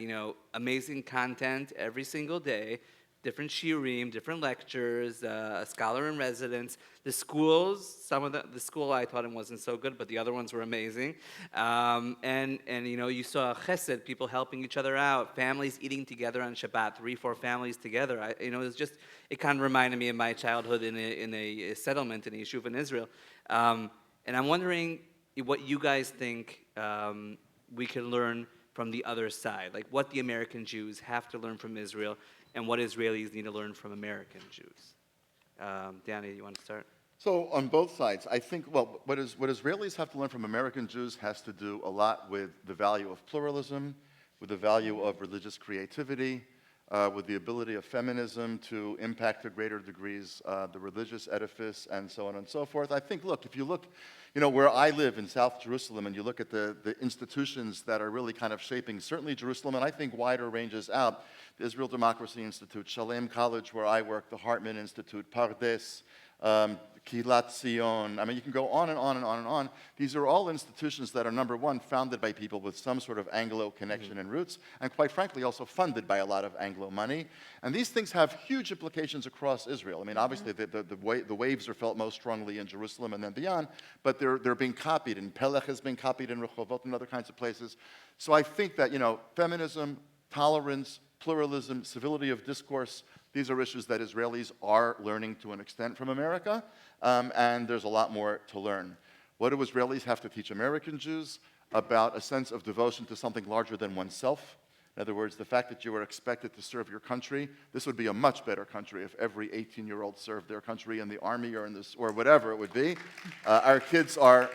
Speaker 5: amazing content every single day, different shiurim, different lectures, a scholar in residence. The schools, the school I taught in wasn't so good, but the other ones were amazing. And you saw chesed, people helping each other out, families eating together on Shabbat, 3-4 families together. It kind of reminded me of my childhood in a settlement in a yeshuv in Israel. And I'm wondering what you guys think we can learn from the other side, like what the American Jews have to learn from Israel, and what Israelis need to learn from American Jews. Danny, you want to start?
Speaker 7: So on both sides, I think, what Israelis have to learn from American Jews has to do a lot with the value of pluralism, with the value of religious creativity, with the ability of feminism to impact to greater degrees the religious edifice, and so on and so forth. I think, look, if you look, where I live in South Jerusalem, and you look at the institutions that are really kind of shaping, certainly Jerusalem, and I think wider ranges out, the Israel Democracy Institute, Shalem College, where I work, the Hartman Institute, Pardes, Kilat Zion. I mean, you can go on and on and on and on. These are all institutions that are, number one, founded by people with some sort of Anglo connection and roots, and quite frankly, also funded by a lot of Anglo money. And these things have huge implications across Israel. I mean, obviously, the waves are felt most strongly in Jerusalem and then beyond, but they're being copied, and Pelech has been copied in Rehovot and other kinds of places. So I think that, feminism, tolerance, pluralism, civility of discourse, these are issues that Israelis are learning to an extent from America, and there's a lot more to learn. What do Israelis have to teach American Jews? About a sense of devotion to something larger than oneself. In other words, the fact that you are expected to serve your country. This would be a much better country if every 18-year-old served their country in the army or or whatever it would be. Our kids are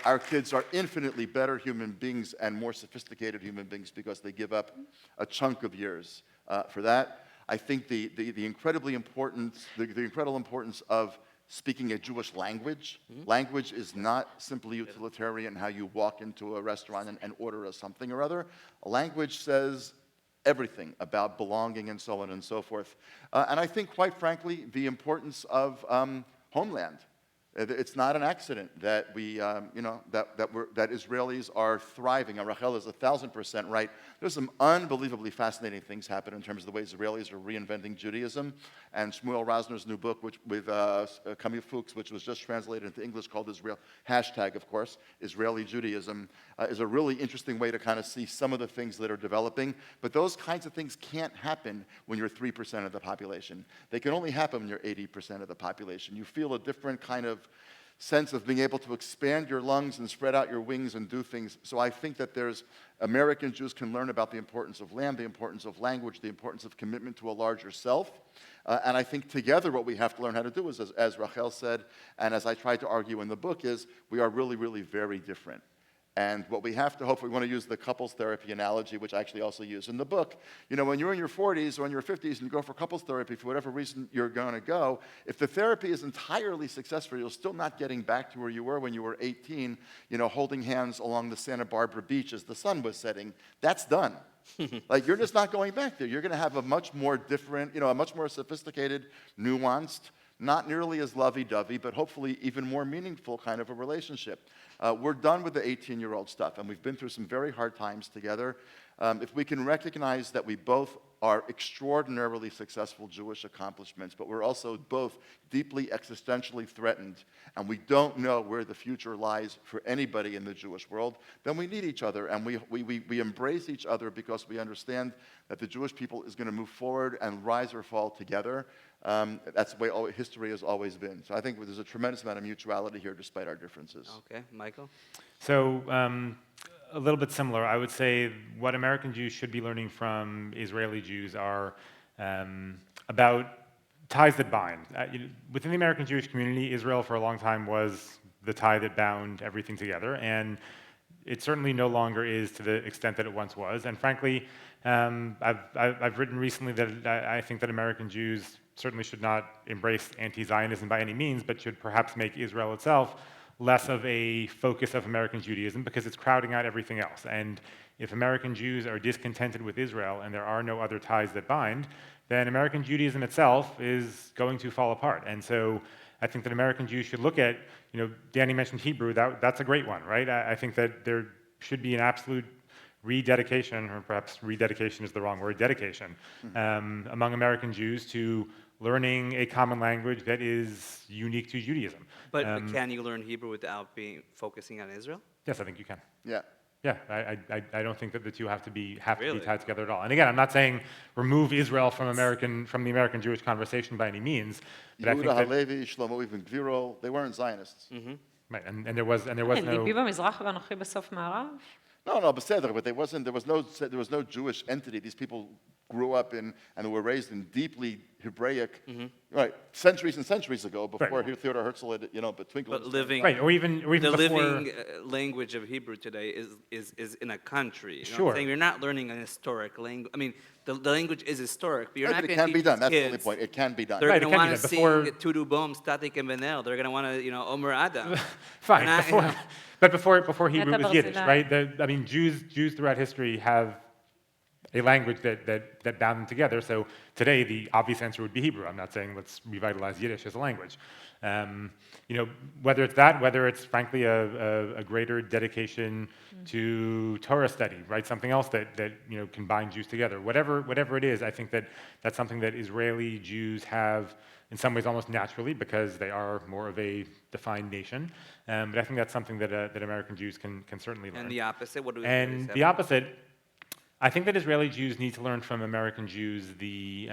Speaker 7: infinitely better human beings and more sophisticated human beings because they give up a chunk of years for that. I think the incredible importance of speaking a Jewish language. Language is not simply utilitarian, how you walk into a restaurant and order a something or other. A language says everything about belonging and so on and so forth. And I think, quite frankly, the importance of homeland. It's not an accident that that Israelis are thriving. And Rachel is 1,000% right. There's some unbelievably fascinating things happen in terms of the way Israelis are reinventing Judaism. And Shmuel Rosner's new book, with Camille Fuchs, which was just translated into English, called Israel, hashtag, of course, Israeli Judaism, is a really interesting way to kind of see some of the things that are developing. But those kinds of things can't happen when you're 3% of the population. They can only happen when you're 80% of the population. You feel a different kind of sense of being able to expand your lungs and spread out your wings and do things. So I think that American Jews can learn about the importance of land, the importance of language, the importance of commitment to a larger self. And I think together what we have to learn how to do is, as Rachel said, and as I tried to argue in the book, is we are really, really very different. And what we have to hope, we want to use the couples therapy analogy, which I actually also use in the book. When you're in your 40s or in your 50s and you go for couples therapy, for whatever reason you're going to go, if the therapy is entirely successful, you're still not getting back to where you were when you were 18, holding hands along the Santa Barbara beach as the sun was setting. That's done. Like, you're just not going back there. You're going to have a much more different, a much more sophisticated, nuanced, not nearly as lovey-dovey, but hopefully even more meaningful kind of a relationship. We're done with the 18-year-old stuff, and we've been through some very hard times together. If we can recognize that we both are extraordinarily successful Jewish accomplishments, but we're also both deeply existentially threatened, and we don't know where the future lies for anybody in the Jewish world, then we need each other, and we embrace each other because we understand that the Jewish people is going to move forward and rise or fall together. That's the way history has always been. So I think there's a tremendous amount of mutuality here despite our differences.
Speaker 5: Okay, Michael?
Speaker 8: So a little bit similar. I would say what American Jews should be learning from Israeli Jews are about ties that bind. Within the American Jewish community, Israel for a long time was the tie that bound everything together, and it certainly no longer is to the extent that it once was. And frankly, I've written recently that I think that American Jews certainly should not embrace anti-Zionism by any means, but should perhaps make Israel itself less of a focus of American Judaism because it's crowding out everything else. And if American Jews are discontented with Israel and there are no other ties that bind, then American Judaism itself is going to fall apart. And so I think that American Jews should look at, Danny mentioned Hebrew, that's a great one, right? I think that there should be an absolute rededication, or perhaps rededication is the wrong word, dedication, among American Jews to learning a common language that is unique to Judaism.
Speaker 5: But can you learn Hebrew without focusing on Israel?
Speaker 8: Yes, I think you can.
Speaker 7: Yeah.
Speaker 8: Yeah, I don't think that the two have to be tied together at all. And again, I'm not saying remove Israel from the American Jewish conversation by any means. But I think
Speaker 7: Yehuda
Speaker 8: that,
Speaker 7: Halevi, Shlomo Ibn Gviro, they weren't Zionists.
Speaker 8: right, and there was no.
Speaker 6: ליבי במזרח ואנוכי בסוף מערב.
Speaker 7: No, בסדר, but there was no Jewish entity. These people grew up in and were raised in deeply Hebraic, right, centuries and centuries ago, before Theodor Herzl had, but twinkled.
Speaker 5: But living,
Speaker 8: right, or even
Speaker 5: the
Speaker 8: before,
Speaker 5: living language of Hebrew today is in a country. You know what I'm saying? You're not learning an historic language. I mean, the language is historic, but you're not going to teach
Speaker 7: It can be done. That's the
Speaker 5: kids.
Speaker 7: only point. It can be done.
Speaker 5: They're
Speaker 8: Right,
Speaker 5: going to
Speaker 8: it can
Speaker 5: want
Speaker 8: be
Speaker 5: to
Speaker 8: done.
Speaker 5: sing Tudu Bom, Statik and Benel. They're going to want to, Omer Adam.
Speaker 8: fine,
Speaker 5: They're not,
Speaker 8: but before Hebrew
Speaker 6: Meta
Speaker 8: was Yiddish,
Speaker 6: Barzilai.
Speaker 8: right? I mean, Jews throughout history have a language that bound them together. So today, the obvious answer would be Hebrew. I'm not saying let's revitalize Yiddish as a language. Whether it's that, whether it's frankly a greater dedication to Torah study, right? Something else that can bind Jews together. Whatever it is, I think that's something that Israeli Jews have in some ways almost naturally because they are more of a defined nation. But I think that's something that American Jews can certainly learn.
Speaker 5: And the opposite, what do
Speaker 8: And the opposite, I think that Israeli Jews need to learn from American Jews the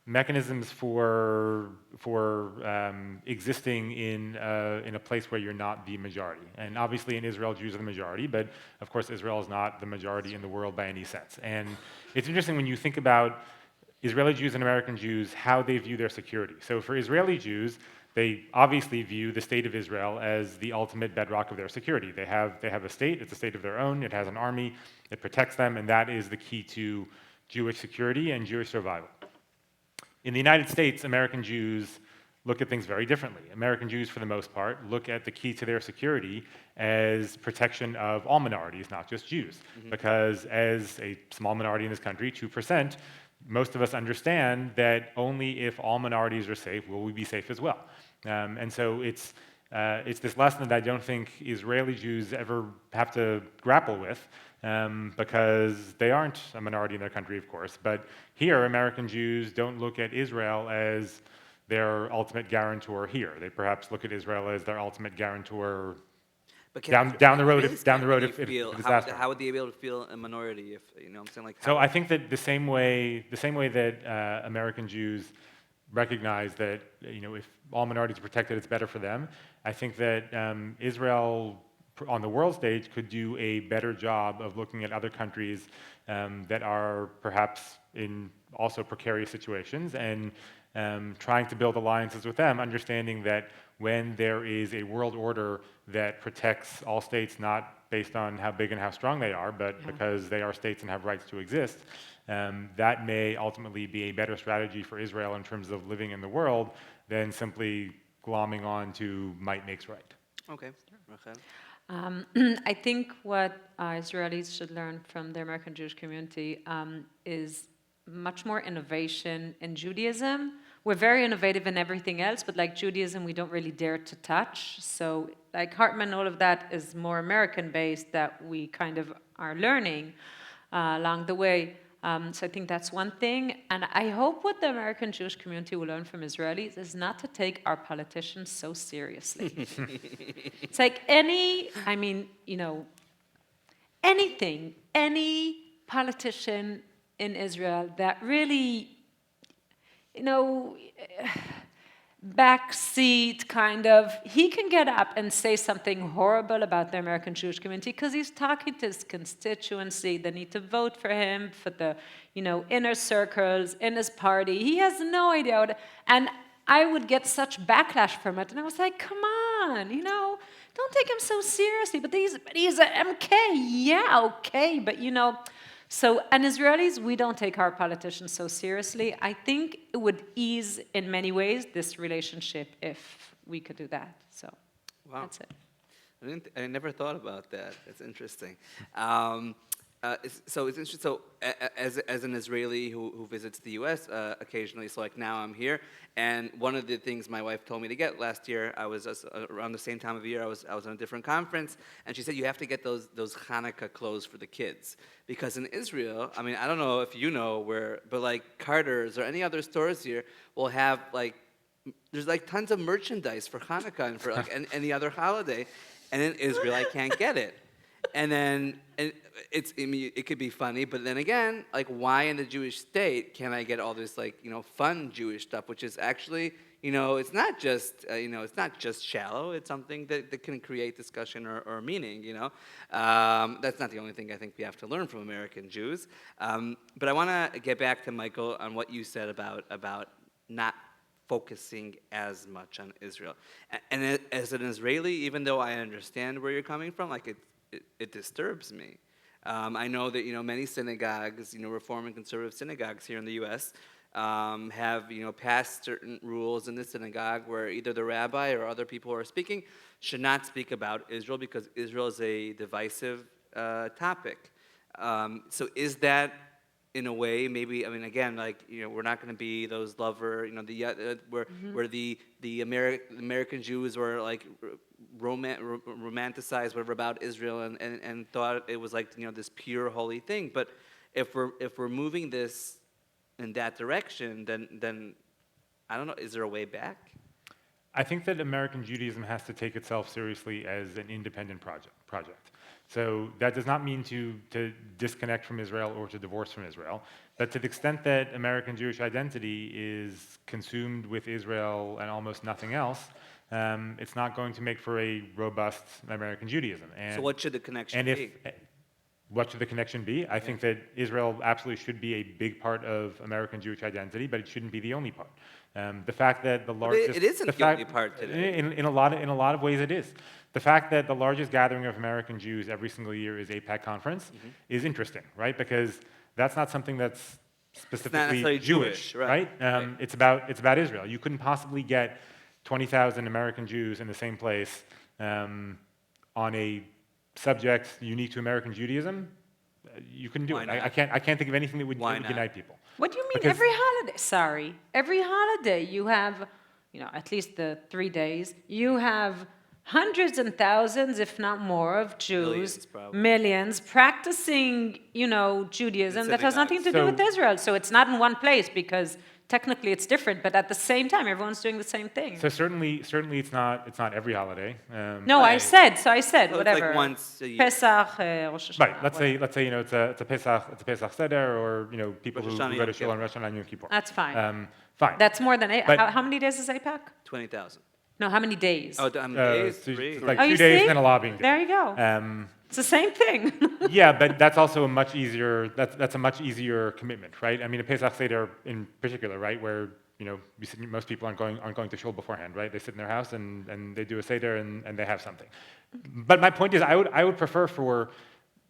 Speaker 8: mechanisms for existing in a place where you're not the majority. And obviously in Israel, Jews are the majority, but of course Israel is not the majority in the world by any sense. And it's interesting when you think about Israeli Jews and American Jews, how they view their security. So for Israeli Jews, they obviously view the state of Israel as the ultimate bedrock of their security. They have a state, it's a state of their own, it has an army, it protects them, and that is the key to Jewish security and Jewish survival. In the United States, American Jews look at things very differently. American Jews, for the most part, look at the key to their security as protection of all minorities, not just Jews. Because as a small minority in this country, 2%, most of us understand that only if all minorities are safe will we be safe as well. And so it's this lesson that I don't think Israeli Jews ever have to grapple with, because they aren't a minority in their country, of course. But here, American Jews don't look at Israel as their ultimate guarantor here. They perhaps look at Israel as their ultimate guarantor
Speaker 5: But
Speaker 8: down the road.
Speaker 5: How would they be able to feel a minority if, what I'm saying?
Speaker 8: So I think that the same way that American Jews recognize that, if all minorities are protected, it's better for them. I think that Israel on the world stage could do a better job of looking at other countries that are perhaps in also precarious situations and trying to build alliances with them, understanding that when there is a world order that protects all states not based on how big and how strong they are, but because they are states and have rights to exist, that may ultimately be a better strategy for Israel in terms of living in the world than simply glomming on to might makes right.
Speaker 5: Okay. Rachel?
Speaker 6: I think what Israelis should learn from the American Jewish community is much more innovation in Judaism. We're very innovative in everything else, but like Judaism, we don't really dare to touch. So like Hartman, all of that is more American-based that we kind of are learning along the way. So I think that's one thing. And I hope what the American Jewish community will learn from Israelis is not to take our politicians so seriously. It's like anything, any politician in Israel that really, backseat kind of, he can get up and say something horrible about the American Jewish community because he's talking to his constituency. They need to vote for him for the, inner circles in his party. He has no idea and I would get such backlash from it. And I was like, come on, don't take him so seriously. But he's an MK. Yeah, okay. But, so, and Israelis, we don't take our politicians so seriously. I think it would ease, in many ways, this relationship if we could do that. So, That's it.
Speaker 5: I never thought about that. That's interesting. So it's interesting. So as an Israeli who visits the U.S. Occasionally, so like now I'm here, and one of the things my wife told me to get last year, I was around the same time of year, I was on a different conference, and she said you have to get those Hanukkah clothes for the kids because in Israel, I mean I don't know if you know where, but like Carter's or any other stores here will have there's tons of merchandise for Hanukkah and for any other holiday, and in Israel I can't get it. And then it could be funny, but then again, why in the Jewish state can I get all this fun Jewish stuff, which is actually it's not just shallow. It's something that can create discussion or meaning. That's not the only thing I think we have to learn from American Jews. But I want to get back to Michael on what you said about not focusing as much on Israel. And as an Israeli, even though I understand where you're coming from, it disturbs me. I know that many synagogues, Reform and conservative synagogues here in the U.S. Have passed certain rules in the synagogue where either the rabbi or other people who are speaking should not speak about Israel because Israel is a divisive topic. So is that, in a way, maybe, I mean, again, like, we're not going to be those lover, where the American Jews were like romanticized whatever about Israel and thought it was like, this pure holy thing. But if we're moving this in that direction, then I don't know, is there a way back?
Speaker 8: I think that American Judaism has to take itself seriously as an independent project. So that does not mean to disconnect from Israel or to divorce from Israel, but to the extent that American Jewish identity is consumed with Israel and almost nothing else, it's not going to make for a robust American Judaism. And,
Speaker 5: So what should the connection
Speaker 8: and
Speaker 5: be?
Speaker 8: What should the connection be? I think that Israel absolutely should be a big part of American Jewish identity, but it shouldn't be the only part. The fact that the largest
Speaker 5: it isn't the only part today.
Speaker 8: In a lot of ways it is. The fact that the largest gathering of American Jews every single year is AIPAC conference is interesting, right? Because that's not something that's specifically
Speaker 5: necessarily Jewish, right?
Speaker 8: Right? It's about Israel. You couldn't possibly get 20,000 American Jews in the same place on a subject unique to American Judaism. You couldn't do
Speaker 5: Why
Speaker 8: it.
Speaker 5: not?
Speaker 8: I can't think of anything that would
Speaker 5: Why not?
Speaker 8: unite people.
Speaker 6: What do you mean
Speaker 8: Because-
Speaker 6: every holiday? Sorry. Every holiday you have, at least the 3 days, you have hundreds and thousands, if not more, of Jews,
Speaker 5: Millions, probably.
Speaker 6: millions, practicing, Judaism that has nothing to do with
Speaker 8: So-
Speaker 6: Israel. So it's not in one place because technically it's different, but at the same time, everyone's doing the same thing.
Speaker 8: So certainly it's not every holiday.
Speaker 6: No, I
Speaker 5: Right.
Speaker 6: said
Speaker 5: So it's
Speaker 6: whatever.
Speaker 5: like once a year.
Speaker 6: Pesach, Rosh Hashanah.
Speaker 8: Right. Let's say it's a Pesach Seder, or people
Speaker 5: Rosh
Speaker 8: who
Speaker 5: Hashanah,
Speaker 8: go to
Speaker 5: Yom
Speaker 8: Shul on Rosh Hashanah and Yom Kippur.
Speaker 6: That's fine.
Speaker 8: Fine.
Speaker 6: That's more than eight.
Speaker 8: But-
Speaker 6: How many days is AIPAC?
Speaker 5: 20,000.
Speaker 6: No, how many days?
Speaker 5: Oh, days?
Speaker 8: So
Speaker 5: 3.
Speaker 8: it's like
Speaker 6: Oh,
Speaker 8: 2
Speaker 6: you
Speaker 8: days
Speaker 6: see?
Speaker 8: and a lobbying day.
Speaker 6: There you go. It's the same thing.
Speaker 8: Yeah, but that's also a much easier. That's a much easier commitment, right? I mean, a Pesach Seder in particular, right, where most people aren't going to shul beforehand, right? They sit in their house and they do a Seder and they have something. But my point is, I would prefer for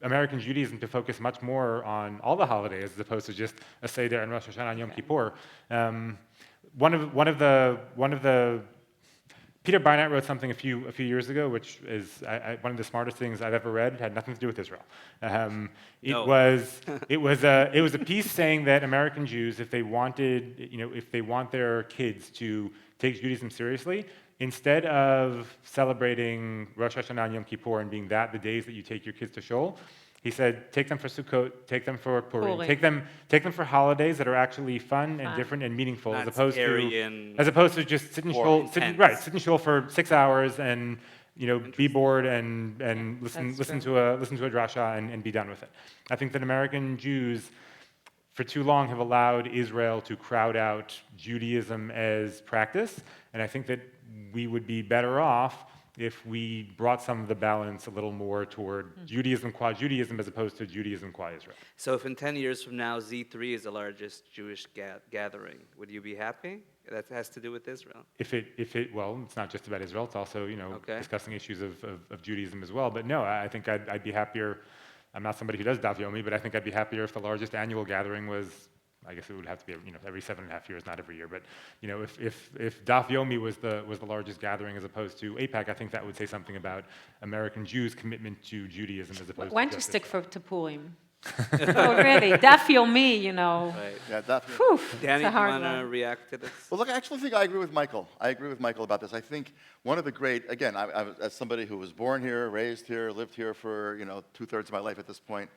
Speaker 8: American Judaism to focus much more on all the holidays as opposed to just a Seder and Rosh Hashanah and Yom Kippur. One of the Peter Barnett wrote something a few years ago, which is one of the smartest things I've ever read. It had nothing to do with Israel. It
Speaker 5: No.
Speaker 8: was a piece saying that American Jews, if they want their kids to take Judaism seriously, instead of celebrating Rosh Hashanah and Yom Kippur and being the days that you take your kids to shul, he said, take them for Sukkot, take them for Purim,
Speaker 6: Purim.
Speaker 8: take them for holidays that are actually fun and
Speaker 6: Fun.
Speaker 8: different and meaningful,
Speaker 5: Not
Speaker 8: as opposed
Speaker 5: scary and
Speaker 8: to just sit in shul,
Speaker 5: intense.
Speaker 8: sit in shul for 6 hours and be bored and listen
Speaker 6: That's
Speaker 8: to a drasha and be done with it. I think that American Jews, for too long, have allowed Israel to crowd out Judaism as practice, and I think that we would be better off if we brought some of the balance a little more toward Judaism qua Judaism as opposed to Judaism qua Israel.
Speaker 5: So if in 10 years from now Z3 is the largest Jewish gathering, would you be happy? That has to do with Israel.
Speaker 8: Well, it's not just about Israel. It's also
Speaker 5: Okay.
Speaker 8: discussing issues of Judaism as well. But no, I think I'd be happier. I'm not somebody who does Daf Yomi, but I think I'd be happier if the largest annual gathering was. I guess it would have to be every 7.5 years, not every year. But if Daf Yomi was the largest gathering as opposed to AIPAC, I think that would say something about American Jews' commitment to Judaism as opposed.
Speaker 6: Why
Speaker 8: to
Speaker 6: don't you
Speaker 8: just
Speaker 6: stick
Speaker 8: Israel.
Speaker 6: to Purim? Oh, really? That feel me,
Speaker 5: Right.
Speaker 7: Yeah, that.
Speaker 6: Whew,
Speaker 5: Danny,
Speaker 6: it's a
Speaker 5: you
Speaker 6: hard
Speaker 5: want to
Speaker 6: one.
Speaker 5: react to this?
Speaker 7: Well, look, I actually think I agree with Michael. I agree with Michael about this. I think one of the great, again, as somebody who was born here, raised here, lived here for 2/3 of my life at this point,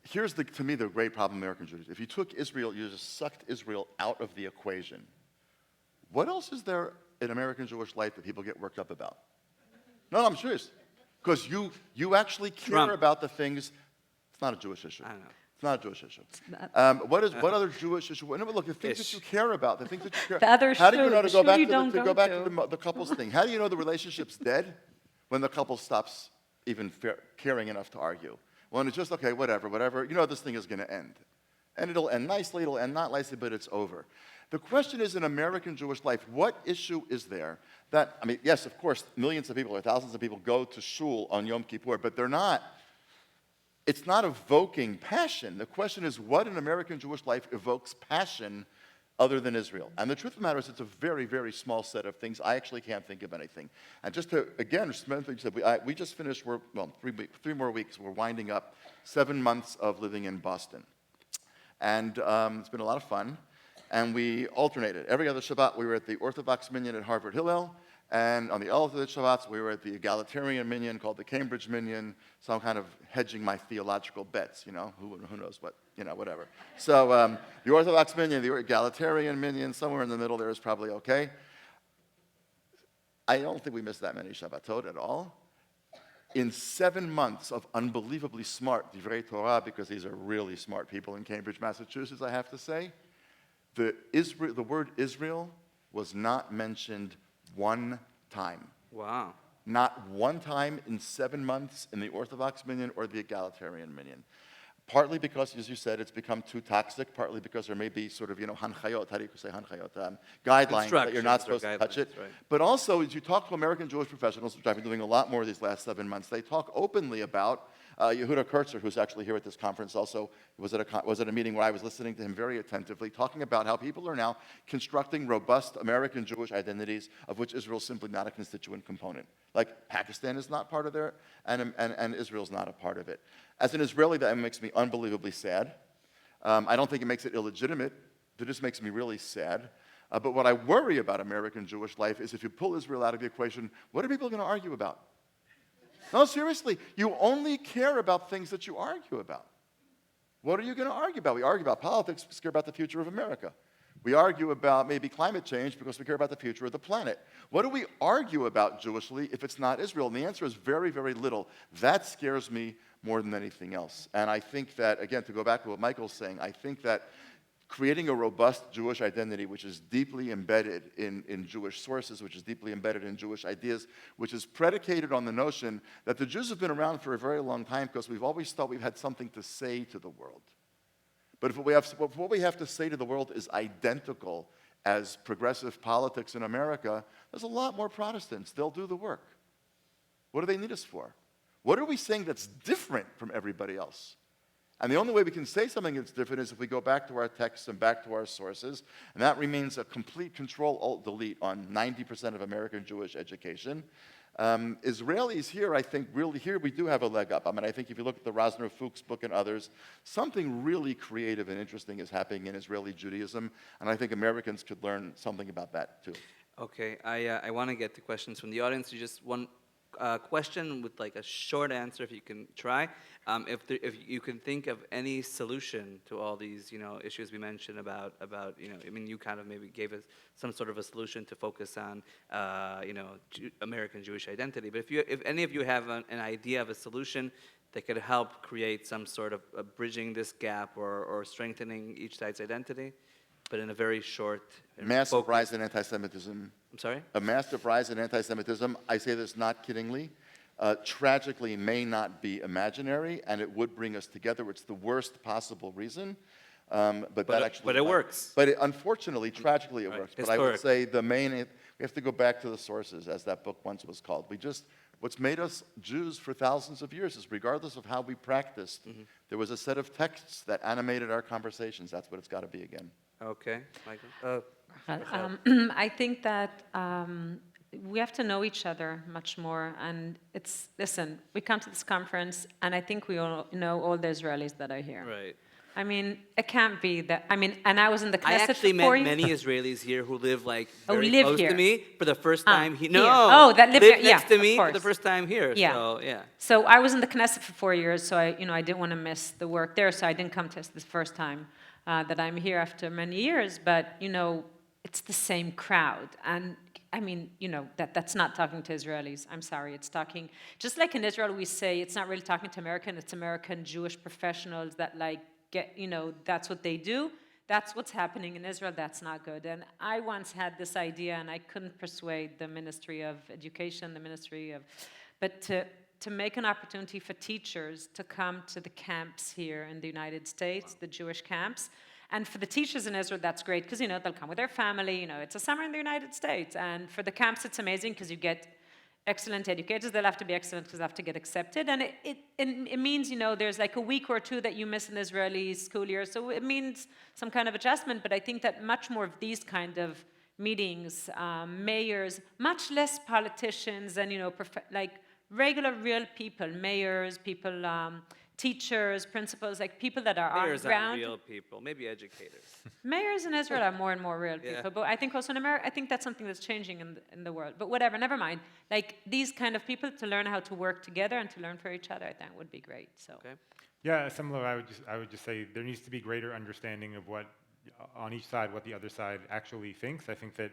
Speaker 7: here's to me the great problem American Jews. If you took Israel, you just sucked Israel out of the equation. What else is there in American Jewish life that people get worked up about? No, I'm serious. Because you actually care
Speaker 5: Trump.
Speaker 7: about the things. It's not a Jewish issue.
Speaker 5: I don't know.
Speaker 7: It's not a Jewish issue. What other Jewish issue? No, look, the things that you care about, the things that you care.
Speaker 6: The other
Speaker 7: How do you
Speaker 6: shul-
Speaker 7: know to
Speaker 6: the
Speaker 7: go
Speaker 6: shul
Speaker 7: back
Speaker 6: you
Speaker 7: to
Speaker 6: don't go to.
Speaker 7: the couples thing? How do you know the relationship's dead when the couple stops even caring enough to argue? When it's just okay, whatever. This thing is going to end, and it'll end nicely, it'll end not nicely, but it's over. The question is, in American Jewish life, what issue is there that? I mean, yes, of course, millions of people or thousands of people go to shul on Yom Kippur, but they're not. It's not evoking passion. The question is, what in American Jewish life evokes passion other than Israel. And the truth of the matter is it's a very, very small set of things. I actually can't think of anything. And just to, again, remember what you said, we just finished, 3 more weeks, we're winding up 7 months of living in Boston. And it's been a lot of fun. And we alternated. Every other Shabbat, we were at the Orthodox Minyan at Harvard Hillel. And on the alternate Shabbats, we were at the egalitarian Minyan called the Cambridge Minyan. So I'm kind of hedging my theological bets, you know, who knows what, you know, whatever. So the Orthodox Minyan, the egalitarian Minyan, somewhere in the middle there is probably okay. I don't think we missed that many Shabbatot at all. In 7 months of unbelievably smart Divrei Torah, because these are really smart people in Cambridge, Massachusetts, I have to say, the word Israel was not mentioned one time.
Speaker 5: Wow.
Speaker 7: Not one time in 7 months in the Orthodox Minyan or the egalitarian Minyan. Partly because, as you said, it's become too toxic, partly because there may be sort of, you know, hanchayot, how do you say hanchayot, guidelines that you're not supposed to touch it.
Speaker 5: Right.
Speaker 7: But also, as you talk to American Jewish professionals, which I've been doing a lot more these last 7 months, they talk openly about Yehuda Kurtzer, who's actually here at this conference also, was at a meeting where I was listening to him very attentively, talking about how people are now constructing robust American Jewish identities, of which Israel is simply not a constituent component. Like Pakistan is not part of there, and Israel's not a part of it. As an Israeli, that makes me unbelievably sad. I don't think it makes it illegitimate. It just makes me really sad. But what I worry about American Jewish life is if you pull Israel out of the equation, what are people going to argue about? No, seriously, you only care about things that you argue about. What are you going to argue about? We argue about politics because we care about the future of America. We argue about maybe climate change because we care about the future of the planet. What do we argue about Jewishly if it's not Israel? And the answer is very, very little. That scares me more than anything else. And I think that, again, to go back to what Michael's saying, I think that creating a robust Jewish identity, which is deeply embedded in Jewish sources, which is deeply embedded in Jewish ideas, which is predicated on the notion that the Jews have been around for a very long time because we've always thought we've had something to say to the world. But if what we have to say to the world is identical as progressive politics in America, there's a lot more Protestants. They'll do the work. What do they need us for? What are we saying that's different from everybody else? And the only way we can say something that's different is if we go back to our texts and back to our sources, and that remains a complete Control-Alt-Delete on 90% of American Jewish education. Israelis here, I think, really here we do have a leg up. I mean, I think if you look at the Rosner Fuchs book and others, something really creative and interesting is happening in Israeli Judaism, and I think Americans could learn something about that too.
Speaker 5: Okay, I want to get to questions from the audience. Just one question with like a short answer, if you can try. If you can think of any solution to all these, you know, issues we mentioned about, you know, I mean, you kind of maybe gave us some sort of a solution to focus on, you know, American Jewish identity. But if any of you have an idea of a solution that could help create some sort of bridging this gap or strengthening each side's identity, but in a very short and
Speaker 7: Massive rise in anti-Semitism.
Speaker 5: I'm sorry?
Speaker 7: A massive rise in anti-Semitism. I say this not kiddingly. Tragically may not be imaginary, and it would bring us together. It's the worst possible reason. But
Speaker 5: it works.
Speaker 7: But unfortunately, tragically, it
Speaker 5: Right.
Speaker 7: works. But I would say we have to go back to the sources, as that book once was called. What's made us Jews for thousands of years is regardless of how we practiced, there was a set of texts that animated our conversations. That's what it's got to be again.
Speaker 5: Okay, Michael?
Speaker 6: I think that we have to know each other much more. And listen, we come to this conference, and I think we all know all the Israelis that are here.
Speaker 5: Right.
Speaker 6: I mean, it can't be that. I mean, and I was in the Knesset
Speaker 5: I actually
Speaker 6: for
Speaker 5: met
Speaker 6: 4 years.
Speaker 5: many Israelis here who live like
Speaker 6: Oh,
Speaker 5: very
Speaker 6: live
Speaker 5: close
Speaker 6: here.
Speaker 5: to me for the first time.
Speaker 6: here.
Speaker 5: No,
Speaker 6: Oh, that live here,
Speaker 5: next
Speaker 6: yeah,
Speaker 5: to me
Speaker 6: of
Speaker 5: for the
Speaker 6: course.
Speaker 5: first time here.
Speaker 6: Yeah.
Speaker 5: So yeah.
Speaker 6: So I was in the Knesset for 4 years, so I didn't want to miss the work there, so I didn't come to this first time that I'm here after many years. But it's the same crowd, and I mean, that's not talking to Israelis. I'm sorry, it's talking just like in Israel we say it's not really talking to American. It's American Jewish professionals that that's what they do. That's what's happening in Israel. That's not good. And I once had this idea, and I couldn't persuade the Ministry of Education, but to make an opportunity for teachers to come to the camps here in the United States, the Jewish camps. And for the teachers in Israel, that's great because, they'll come with their family. It's a summer in the United States. And for the camps, it's amazing because you get excellent educators. They'll have to be excellent because they have to get accepted. And it means, you know, there's like a week or two that you miss an Israeli school year. So it means some kind of adjustment. But I think that much more of these kind of meetings, mayors, much less politicians and, you know, like regular real people, mayors, people, teachers, principals, like people that are
Speaker 5: Mayors
Speaker 6: on ground.
Speaker 5: aren't real people, maybe educators.
Speaker 6: Mayors in Israel are more and more real
Speaker 5: Yeah.
Speaker 6: people, but I think also in America, I think that's something that's changing in the world. But whatever, never mind. Like these kind of people to learn how to work together and to learn for each other, I think would be great. So.
Speaker 5: Okay.
Speaker 8: Yeah, similar. I would just say there needs to be greater understanding of what, on each side, what the other side actually thinks. I think that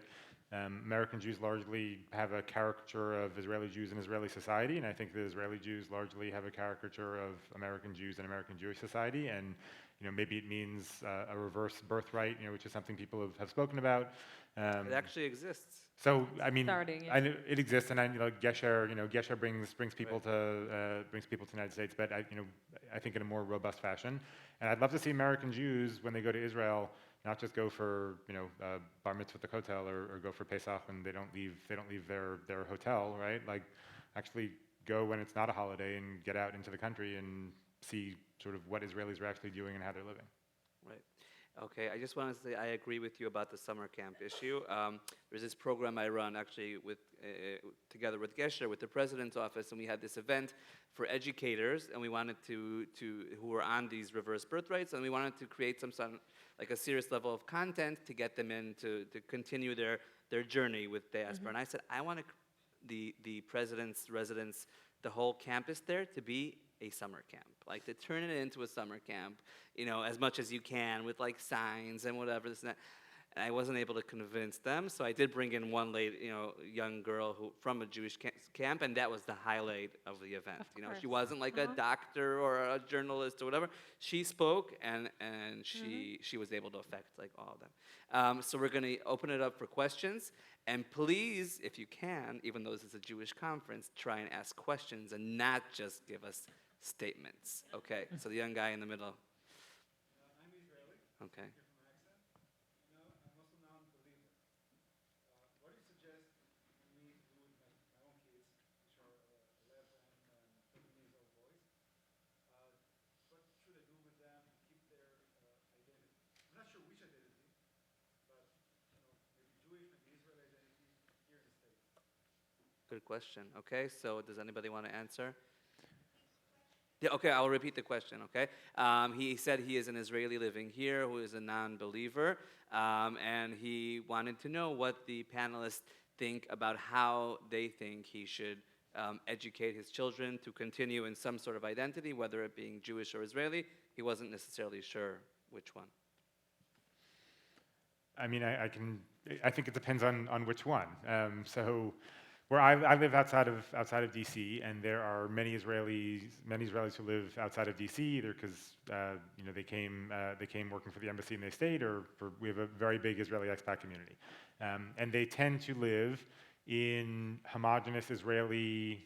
Speaker 8: American Jews largely have a caricature of Israeli Jews in Israeli society, and I think that Israeli Jews largely have a caricature of American Jews in American Jewish society. And you know, maybe it means a reverse birthright, you know, which is something people have spoken about.
Speaker 5: It actually exists.
Speaker 8: So I mean,
Speaker 6: Starting, yeah.
Speaker 8: I know it exists, and I Gesher brings people to the United States, but I think in a more robust fashion. And I'd love to see American Jews when they go to Israel not just go for bar mitzvah at the hotel or go for Pesach and they don't leave their hotel, right? Like actually go when it's not a holiday and get out into the country and see sort of what Israelis are actually doing and how they're living.
Speaker 5: Right. Okay, I just wanted to say I agree with you about the summer camp issue. There's this program I run actually with together with Gesher, with the president's office, and we had this event for educators, and we wanted to who were on these reverse birthrights, and we wanted to create some sort of, like a serious level of content to get them in to continue their journey with diaspora. And I said, I want the president's residence, the whole campus there, to be a summer camp, like to turn it into a summer camp, you know, as much as you can with like signs and whatever, this and that. And I wasn't able to convince them, so I did bring in one lady, young girl from a Jewish camp, and that was the highlight of the event. She wasn't like a doctor or a journalist or whatever. She spoke, and she was able to affect like all of them. So we're going to open it up for questions, and please, if you can, even though this is a Jewish conference, try and ask questions and not just give us statements. Okay, so the young guy in the middle.
Speaker 9: I'm Israeli.
Speaker 5: Okay.
Speaker 9: I'm also non-believer. What do you suggest me to do with my own kids, which are 11 and 13 years old boys? What should I do with them to keep their identity? I'm not sure which identity, but maybe Jewish, maybe Israeli identity here in the States.
Speaker 5: Good question. Okay, so does anybody want to answer? Yeah, okay, I'll repeat the question, okay? He said he is an Israeli living here who is a non-believer, and he wanted to know what the panelists think about how they think he should educate his children to continue in some sort of identity, whether it being Jewish or Israeli. He wasn't necessarily sure which one.
Speaker 8: I mean, I think it depends on which one. So where I live outside of DC, and there are many Israelis who live outside of DC, either because they came working for the embassy and they stayed, or we have a very big Israeli expat community, and they tend to live in homogenous Israeli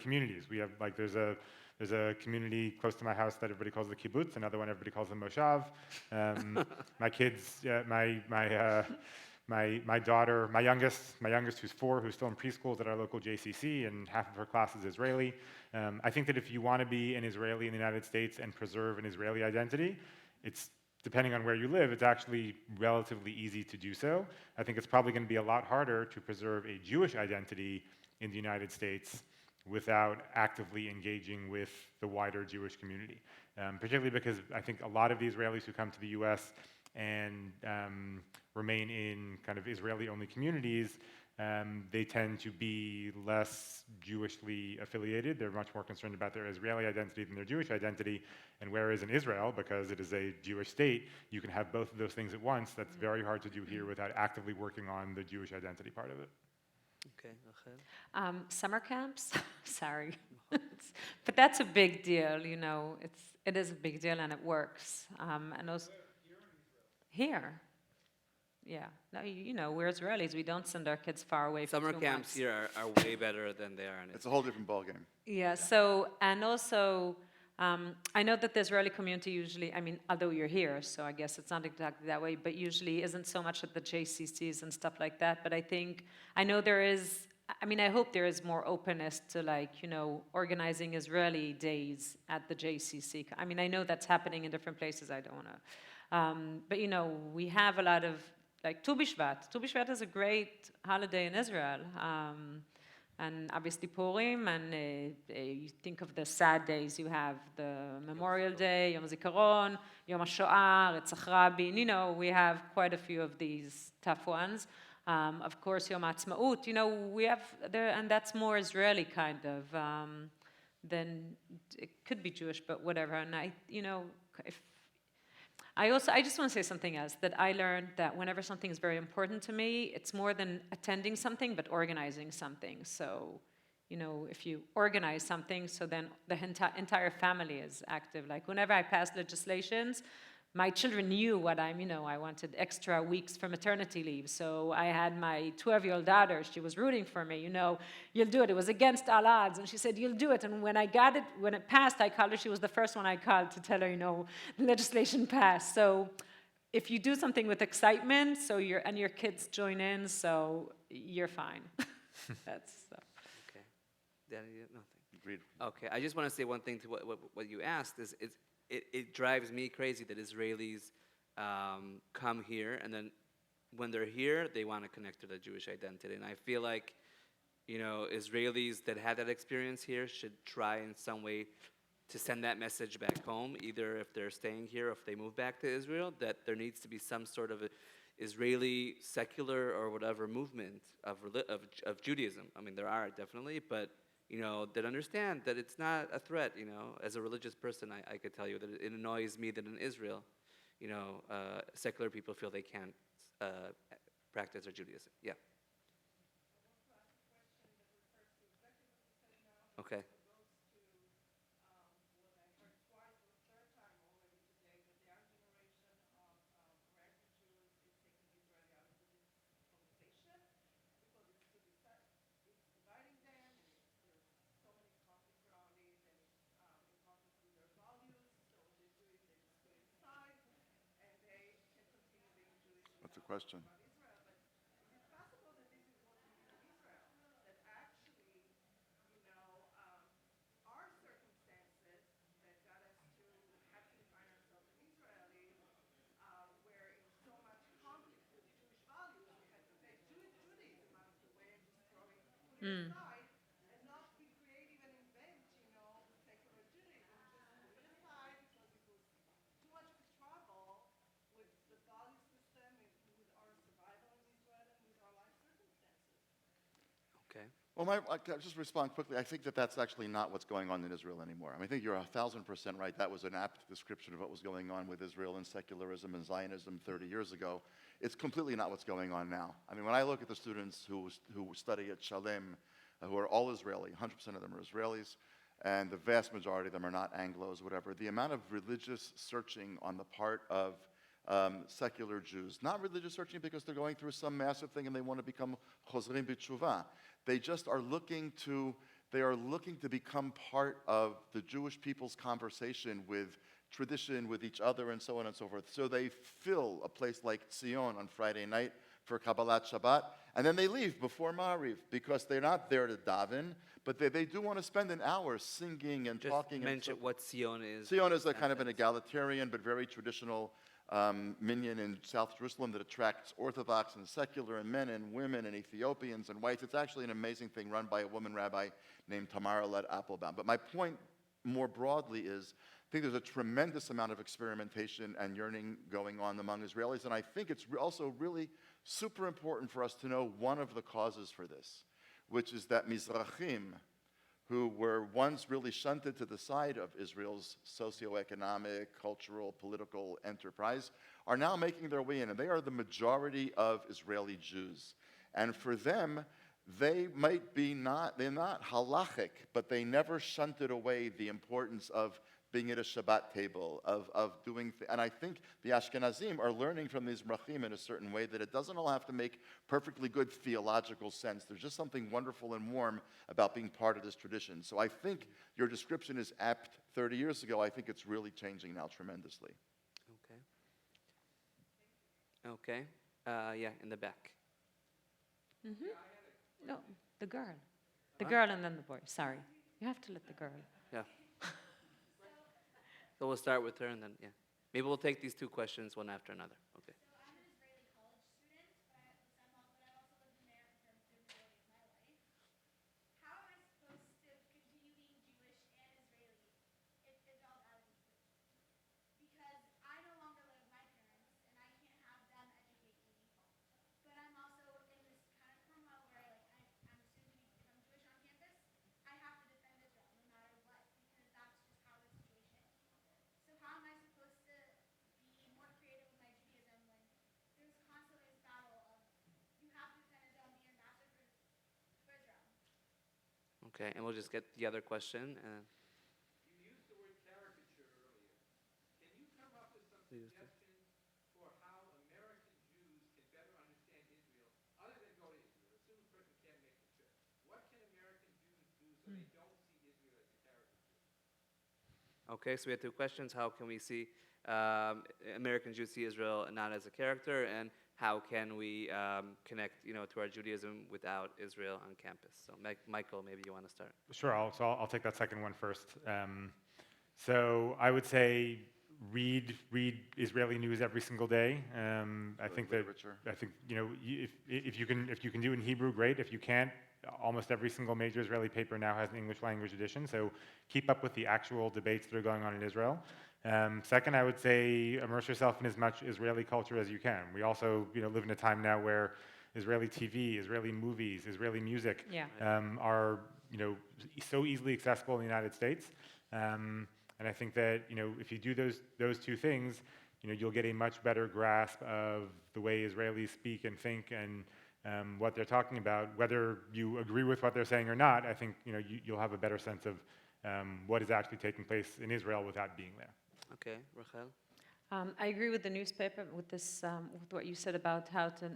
Speaker 8: communities. We have there's a community close to my house that everybody calls the kibbutz, another one everybody calls the moshav. My kids, my daughter, my youngest who's 4, who's still in preschool, is at our local JCC, and half of her class is Israeli. I think that if you want to be an Israeli in the United States and preserve an Israeli identity, it's, depending on where you live, it's actually relatively easy to do so. I think it's probably going to be a lot harder to preserve a Jewish identity in the United States without actively engaging with the wider Jewish community, particularly because I think a lot of the Israelis who come to the US and remain in kind of Israeli-only communities, they tend to be less Jewishly affiliated. They're much more concerned about their Israeli identity than their Jewish identity. And whereas in Israel, because it is a Jewish state, you can have both of those things at once. That's very hard to do here without actively working on the Jewish identity part of it.
Speaker 5: Okay, Rachel?
Speaker 6: Summer camps, sorry, but that's a big deal. It is a big deal, and it works. And also, here, yeah. No, we're Israelis. We don't send our kids far away.
Speaker 5: Summer
Speaker 6: for 2
Speaker 5: camps
Speaker 6: months.
Speaker 5: here are way better than they are in
Speaker 7: It's a whole different ballgame.
Speaker 6: Yeah. So, and also, I know that the Israeli community usually, although you're here, so I guess it's not exactly that way, but usually isn't so much at the JCCs and stuff like that. But I know there is I mean, I hope there is more openness to, like, you know, organizing Israeli days at the JCC. I mean, I know that's happening in different places. I don't want to. But, you know, we have a lot of, like, Tu B'Shvat. Tu B'Shvat is a great holiday in Israel. And obviously Purim, and you think of the sad days, you have the Memorial Day, Yom HaZikaron, Yom HaShoah, Ritzach Rabin, you know, we have quite a few of these tough ones. Of course, Yom HaAtzmaut, you know, we have there, and that's more Israeli kind of than, it could be Jewish, but whatever. And I, you know, if I just want to say something else, that I learned that whenever something is very important to me, it's more than attending something, but organizing something. So, you know, if you organize something, so then the entire family is active. Like whenever I passed legislations, my children knew what you know, I wanted extra weeks for maternity leave. So I had my 12-year-old daughter, she was rooting for me, you know, you'll do it. It was against all odds. And she said, you'll do it. And when I got it, when it passed, I called her. She was the first one I called to tell her, you know, the legislation passed. So if you do something with excitement, so and your kids join in, so you're fine. That's so.
Speaker 5: Okay. Danny, nothing.
Speaker 7: Agreed.
Speaker 5: Okay, I just want to say one thing to what you asked is it drives me crazy that Israelis come here, and then when they're here, they want to connect to the Jewish identity. And I feel like, you know, Israelis that had that experience here should try in some way to send that message back home, either if they're staying here or if they move back to Israel, that there needs to be some sort of Israeli secular or whatever movement of Judaism. I mean, there are definitely, but you know, that understand that it's not a threat, you know. As a religious person, I could tell you that it annoys me that in Israel, you know, secular people feel they can't practice their Judaism. Yeah. Okay.
Speaker 7: What's the question?
Speaker 5: Okay.
Speaker 7: Well, I'll just respond quickly. I think that that's actually not what's going on in Israel anymore. I mean, I think you're 1,000% right. That was an apt description of what was going on with Israel and secularism and Zionism 30 years ago. It's completely not what's going on now. I mean, when I look at the students who study at Shalem, who are all Israeli, 100% of them are Israelis, and the vast majority of them are not Anglos, whatever, the amount of religious searching on the part of secular Jews, not religious searching because they're going through some massive thing and they want to become chozrim b'tshuva. They just are looking to become part of the Jewish people's conversation with tradition, with each other, and so on and so forth. So they fill a place like Zion on Friday night for Kabbalat Shabbat, and then they leave before Ma'ariv because they're not there to daven, but they do want to spend an hour singing and
Speaker 5: Just
Speaker 7: talking.
Speaker 5: mention
Speaker 7: and so
Speaker 5: what Sion is.
Speaker 7: Zion is a kind of an egalitarian but very traditional minyan in South Jerusalem that attracts Orthodox and secular and men and women and Ethiopians and whites. It's actually an amazing thing run by a woman rabbi named Tamara Led Applebaum. But my point more broadly is, I think there's a tremendous amount of experimentation and yearning going on among Israelis, and I think it's also really super important for us to know one of the causes for this, which is that Mizrahim, who were once really shunted to the side of Israel's socioeconomic, cultural, political enterprise, are now making their way in, and they are the majority of Israeli Jews. And for them, they're not halachic, but they never shunted away the importance of being at a Shabbat table, of doing, and I think the Ashkenazim are learning from these Mizrahim in a certain way that it doesn't all have to make perfectly good theological sense. There's just something wonderful and warm about being part of this tradition. So I think your description is apt 30 years ago. I think it's really changing now tremendously.
Speaker 5: Okay. Okay. Yeah, in the back.
Speaker 6: No. The girl. The girl and then the boy. Sorry. You have to let the girl.
Speaker 5: Yeah. So we'll start with her and then, yeah. Maybe we'll take these two questions one after another. Okay. Okay, and we'll just get the other question.
Speaker 9: You used the word caricature earlier. Can you come up with some
Speaker 5: Used it.
Speaker 9: suggestions for how American Jews can better understand Israel, other than go to Israel? Assume a person can't make the trip. What can American Jews do so they don't see Israel as a caricature?
Speaker 5: Okay, so we have two questions. How can we see American Jews see Israel not as a character, and how can we connect, to our Judaism without Israel on campus? So, Michael, maybe you want to start.
Speaker 8: Sure, I'll take that second one first. So I would say read Israeli news every single day. I think
Speaker 7: literature.
Speaker 8: if you can do it in Hebrew, great. If you can't, almost every single major Israeli paper now has an English language edition. So keep up with the actual debates that are going on in Israel. Second, I would say immerse yourself in as much Israeli culture as you can. We also live in a time now where Israeli TV, Israeli movies, Israeli music
Speaker 6: Yeah.
Speaker 8: are so easily accessible in the United States. And I think that if you do those two things, you'll get a much better grasp of the way Israelis speak and think and what they're talking about. Whether you agree with what they're saying or not, I think you'll have a better sense of what is actually taking place in Israel without being there.
Speaker 5: Okay, Rachel?
Speaker 6: I agree with the newspaper, with this, with what you said about how to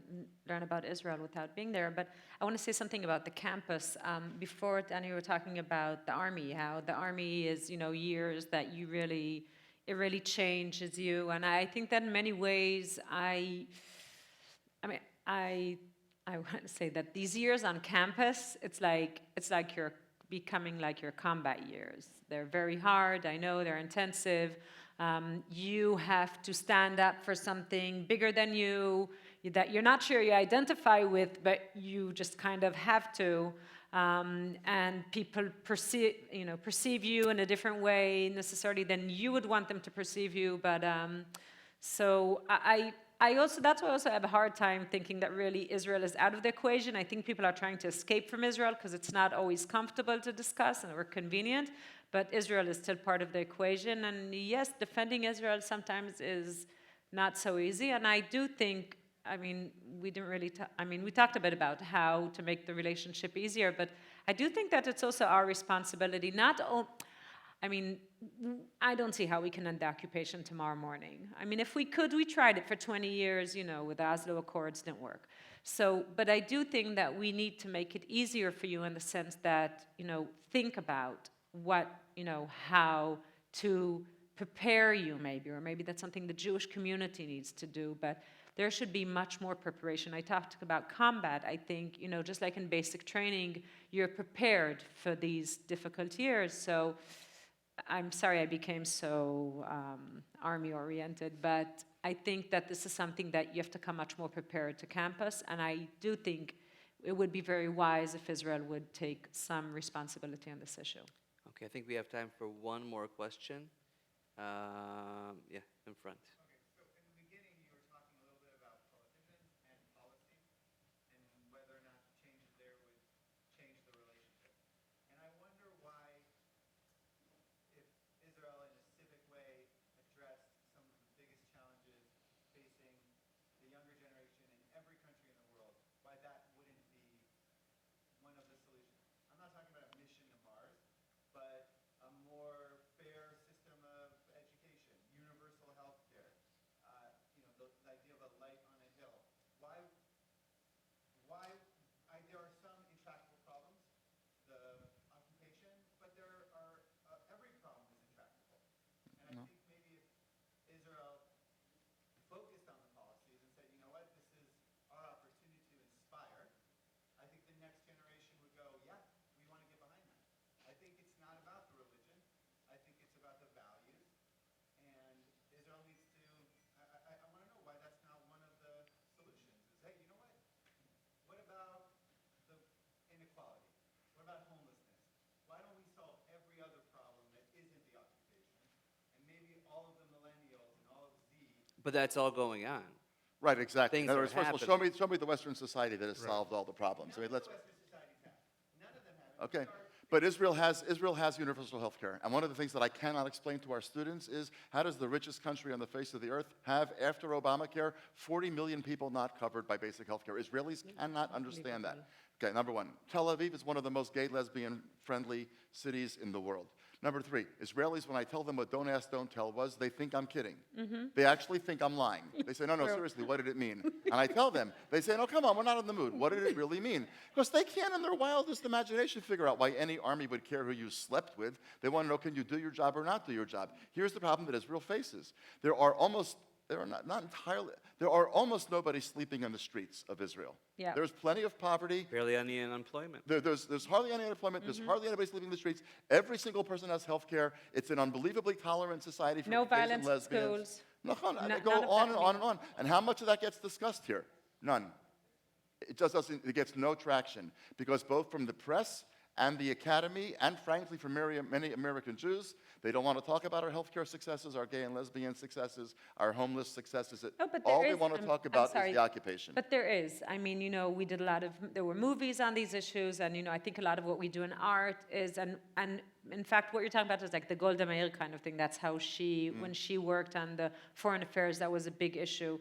Speaker 6: learn about Israel without being there. But I want to say something about the campus. Before, Danny, you were talking about the army, how the army is, years that it really changes you. And I think that in many ways, I want to say that these years on campus, it's like you're becoming like your combat years. They're very hard. I know they're intensive. You have to stand up for something bigger than you that you're not sure you identify with, but you just kind of have to. And people perceive you in a different way necessarily than you would want them to perceive you. But so I also, that's why I also have a hard time thinking that really Israel is out of the equation. I think people are trying to escape from Israel because it's not always comfortable to discuss or convenient, but Israel is still part of the equation. And yes, defending Israel sometimes is not so easy. And I do think, we didn't really, we talked a bit about how to make the relationship easier, but I do think that it's also our responsibility, I don't see how we can end the occupation tomorrow morning. If we could, we tried it for 20 years, with the Oslo Accords, didn't work. So, but I do think that we need to make it easier for you in the sense that, think about how to prepare you maybe, or maybe that's something the Jewish community needs to do, but there should be much more preparation. I talked about combat. I think, just like in basic training, you're prepared for these difficult years. So I'm sorry I became so army-oriented, but I think that this is something that you have to come much more prepared to campus, and I do think it would be very wise if Israel would take some responsibility on this issue.
Speaker 5: Okay, I think we have time for one more question. Yeah, in front.
Speaker 4: Okay, so in the beginning you were talking a little bit about politicians and policy and whether or not changes there would change the relationship. And I wonder why, if Israel in a civic way addressed some of the biggest challenges facing the younger generation in every country in the world, why that wouldn't be one of the solutions. I'm not talking about a mission to Mars, but a more fair system of education, universal health care,
Speaker 5: But that's all going on.
Speaker 7: Right, exactly.
Speaker 5: Things
Speaker 7: In other
Speaker 5: are
Speaker 7: words, first of all, show me the Western society that has solved all the problems. I mean, let's. Okay, but Israel has universal health care. And one of the things that I cannot explain to our students is how does the richest country on the face of the earth have, after Obamacare, 40 million people not covered by basic health care? Israelis cannot understand that. Okay, number one, Tel Aviv is one of the most gay, lesbian-friendly cities in the world. Number three, Israelis, when I tell them what Don't Ask, Don't Tell was, they think I'm kidding. They actually think I'm lying. They say, no, seriously, what did it mean? And I tell them, they say, no, come on, we're not in the mood. What did it really mean? Because they can't in their wildest imagination figure out why any army would care who you slept with. They want to know, can you do your job or not do your job? Here's the problem that Israel faces. There are almost nobody sleeping on the streets of Israel.
Speaker 6: Yeah.
Speaker 7: There's plenty of poverty.
Speaker 5: Barely any unemployment.
Speaker 7: There's hardly any unemployment. There's hardly anybody sleeping in the streets. Every single person has health care. It's an unbelievably tolerant society for
Speaker 6: No
Speaker 7: gays and
Speaker 6: violence in
Speaker 7: lesbians.
Speaker 6: schools.
Speaker 7: No,
Speaker 6: None
Speaker 7: I go
Speaker 6: of
Speaker 7: on
Speaker 6: that
Speaker 7: and on and on. And how much of that gets discussed here? None. It just doesn't, it gets no traction because both from the press and the academy, and frankly from many American Jews, they don't want to talk about our healthcare successes, our gay and lesbian successes, our homeless successes.
Speaker 6: No, but
Speaker 7: All
Speaker 6: there
Speaker 7: they
Speaker 6: is-
Speaker 7: want to
Speaker 6: I'm-
Speaker 7: talk
Speaker 6: I'm
Speaker 7: about
Speaker 6: sorry,
Speaker 7: is the occupation.
Speaker 6: But there is. I mean, we did a lot of, there were movies on these issues, and, I think a lot of what we do in art is, and in fact, what you're talking about is like the Golda Meir kind of thing. That's how she, when she worked on the foreign affairs, that was a big issue.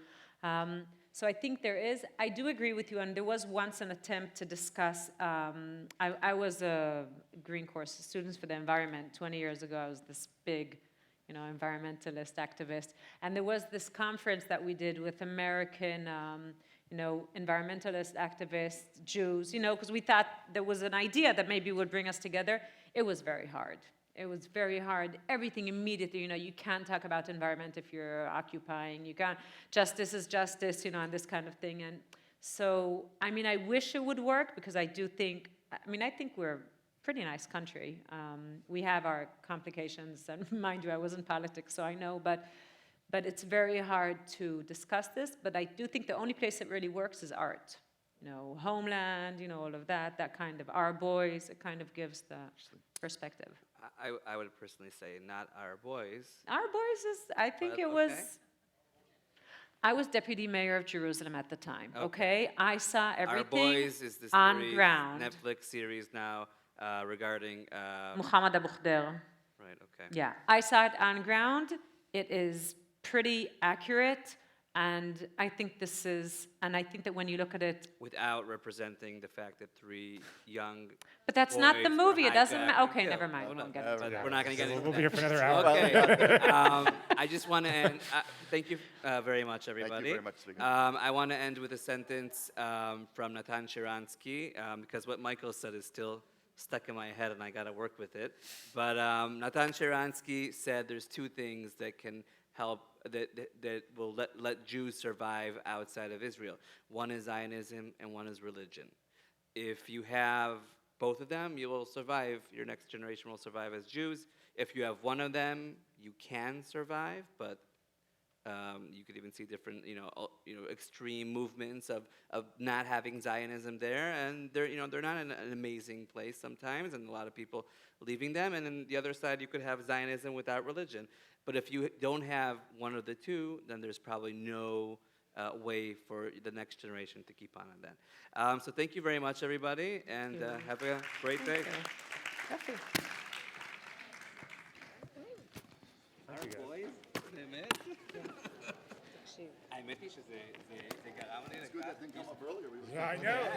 Speaker 6: So I think there is, I do agree with you, and there was once an attempt to discuss, I was a Green Course Students for the Environment 20 years ago. I was this big, environmentalist activist. And there was this conference that we did with American, environmentalist activists, Jews, because we thought there was an idea that maybe would bring us together. It was very hard. It was very hard. Everything immediately, you can't talk about environment if you're occupying. You can't, justice is justice, and this kind of thing. And so, I mean, I wish it would work because I think we're a pretty nice country. We have our complications, and mind you, I was in politics, so I know, but it's very hard to discuss this. But I do think the only place it really works is art. Homeland, all of that kind of Our Boys, it kind of gives the perspective.
Speaker 5: I would personally say not Our Boys.
Speaker 6: Our Boys is, I think
Speaker 5: But,
Speaker 6: it was, I was deputy mayor of Jerusalem at the time, okay? I saw everything
Speaker 5: Our Boys is the
Speaker 6: on
Speaker 5: series,
Speaker 6: ground.
Speaker 5: Netflix series now regarding.
Speaker 6: Muhammad Abu Khder.
Speaker 5: Right. Okay.
Speaker 6: Yeah, I saw it on ground. It is pretty accurate. And I think that when you look at it.
Speaker 5: Without representing the fact that 3 young.
Speaker 6: But that's not the
Speaker 5: boys
Speaker 6: movie.
Speaker 5: were
Speaker 6: It doesn't
Speaker 5: hijacked
Speaker 6: matter.
Speaker 5: and
Speaker 6: Okay,
Speaker 5: killed.
Speaker 6: never mind.
Speaker 5: Well,
Speaker 6: We'll get
Speaker 5: but
Speaker 6: into that.
Speaker 5: we're not going to get into
Speaker 8: We'll be
Speaker 5: that.
Speaker 8: here for another hour.
Speaker 5: Okay. I just want to end. Thank you very much, everybody.
Speaker 7: Thank you very much, Zvi.
Speaker 5: I want to end with a sentence from Natan Sharansky, because what Michael said is still stuck in my head, and I got to work with it. But Natan Sharansky said there's 2 things that can help, that will let Jews survive outside of Israel. One is Zionism, and one is religion. If you have both of them, you will survive. Your next generation will survive as Jews. If you have one of them, you can survive, but you could even see different, extreme movements of not having Zionism there, and they're not in an amazing place sometimes, and a lot of people leaving them. And then the other side, you could have Zionism without religion. But if you don't have one of the 2, then there's probably no way for the next generation to keep on that. So thank you very much, everybody, and have a great day. האמת היא שזה גרם לי לכך.
Speaker 7: Good that didn't come up earlier.
Speaker 8: Yeah, I know.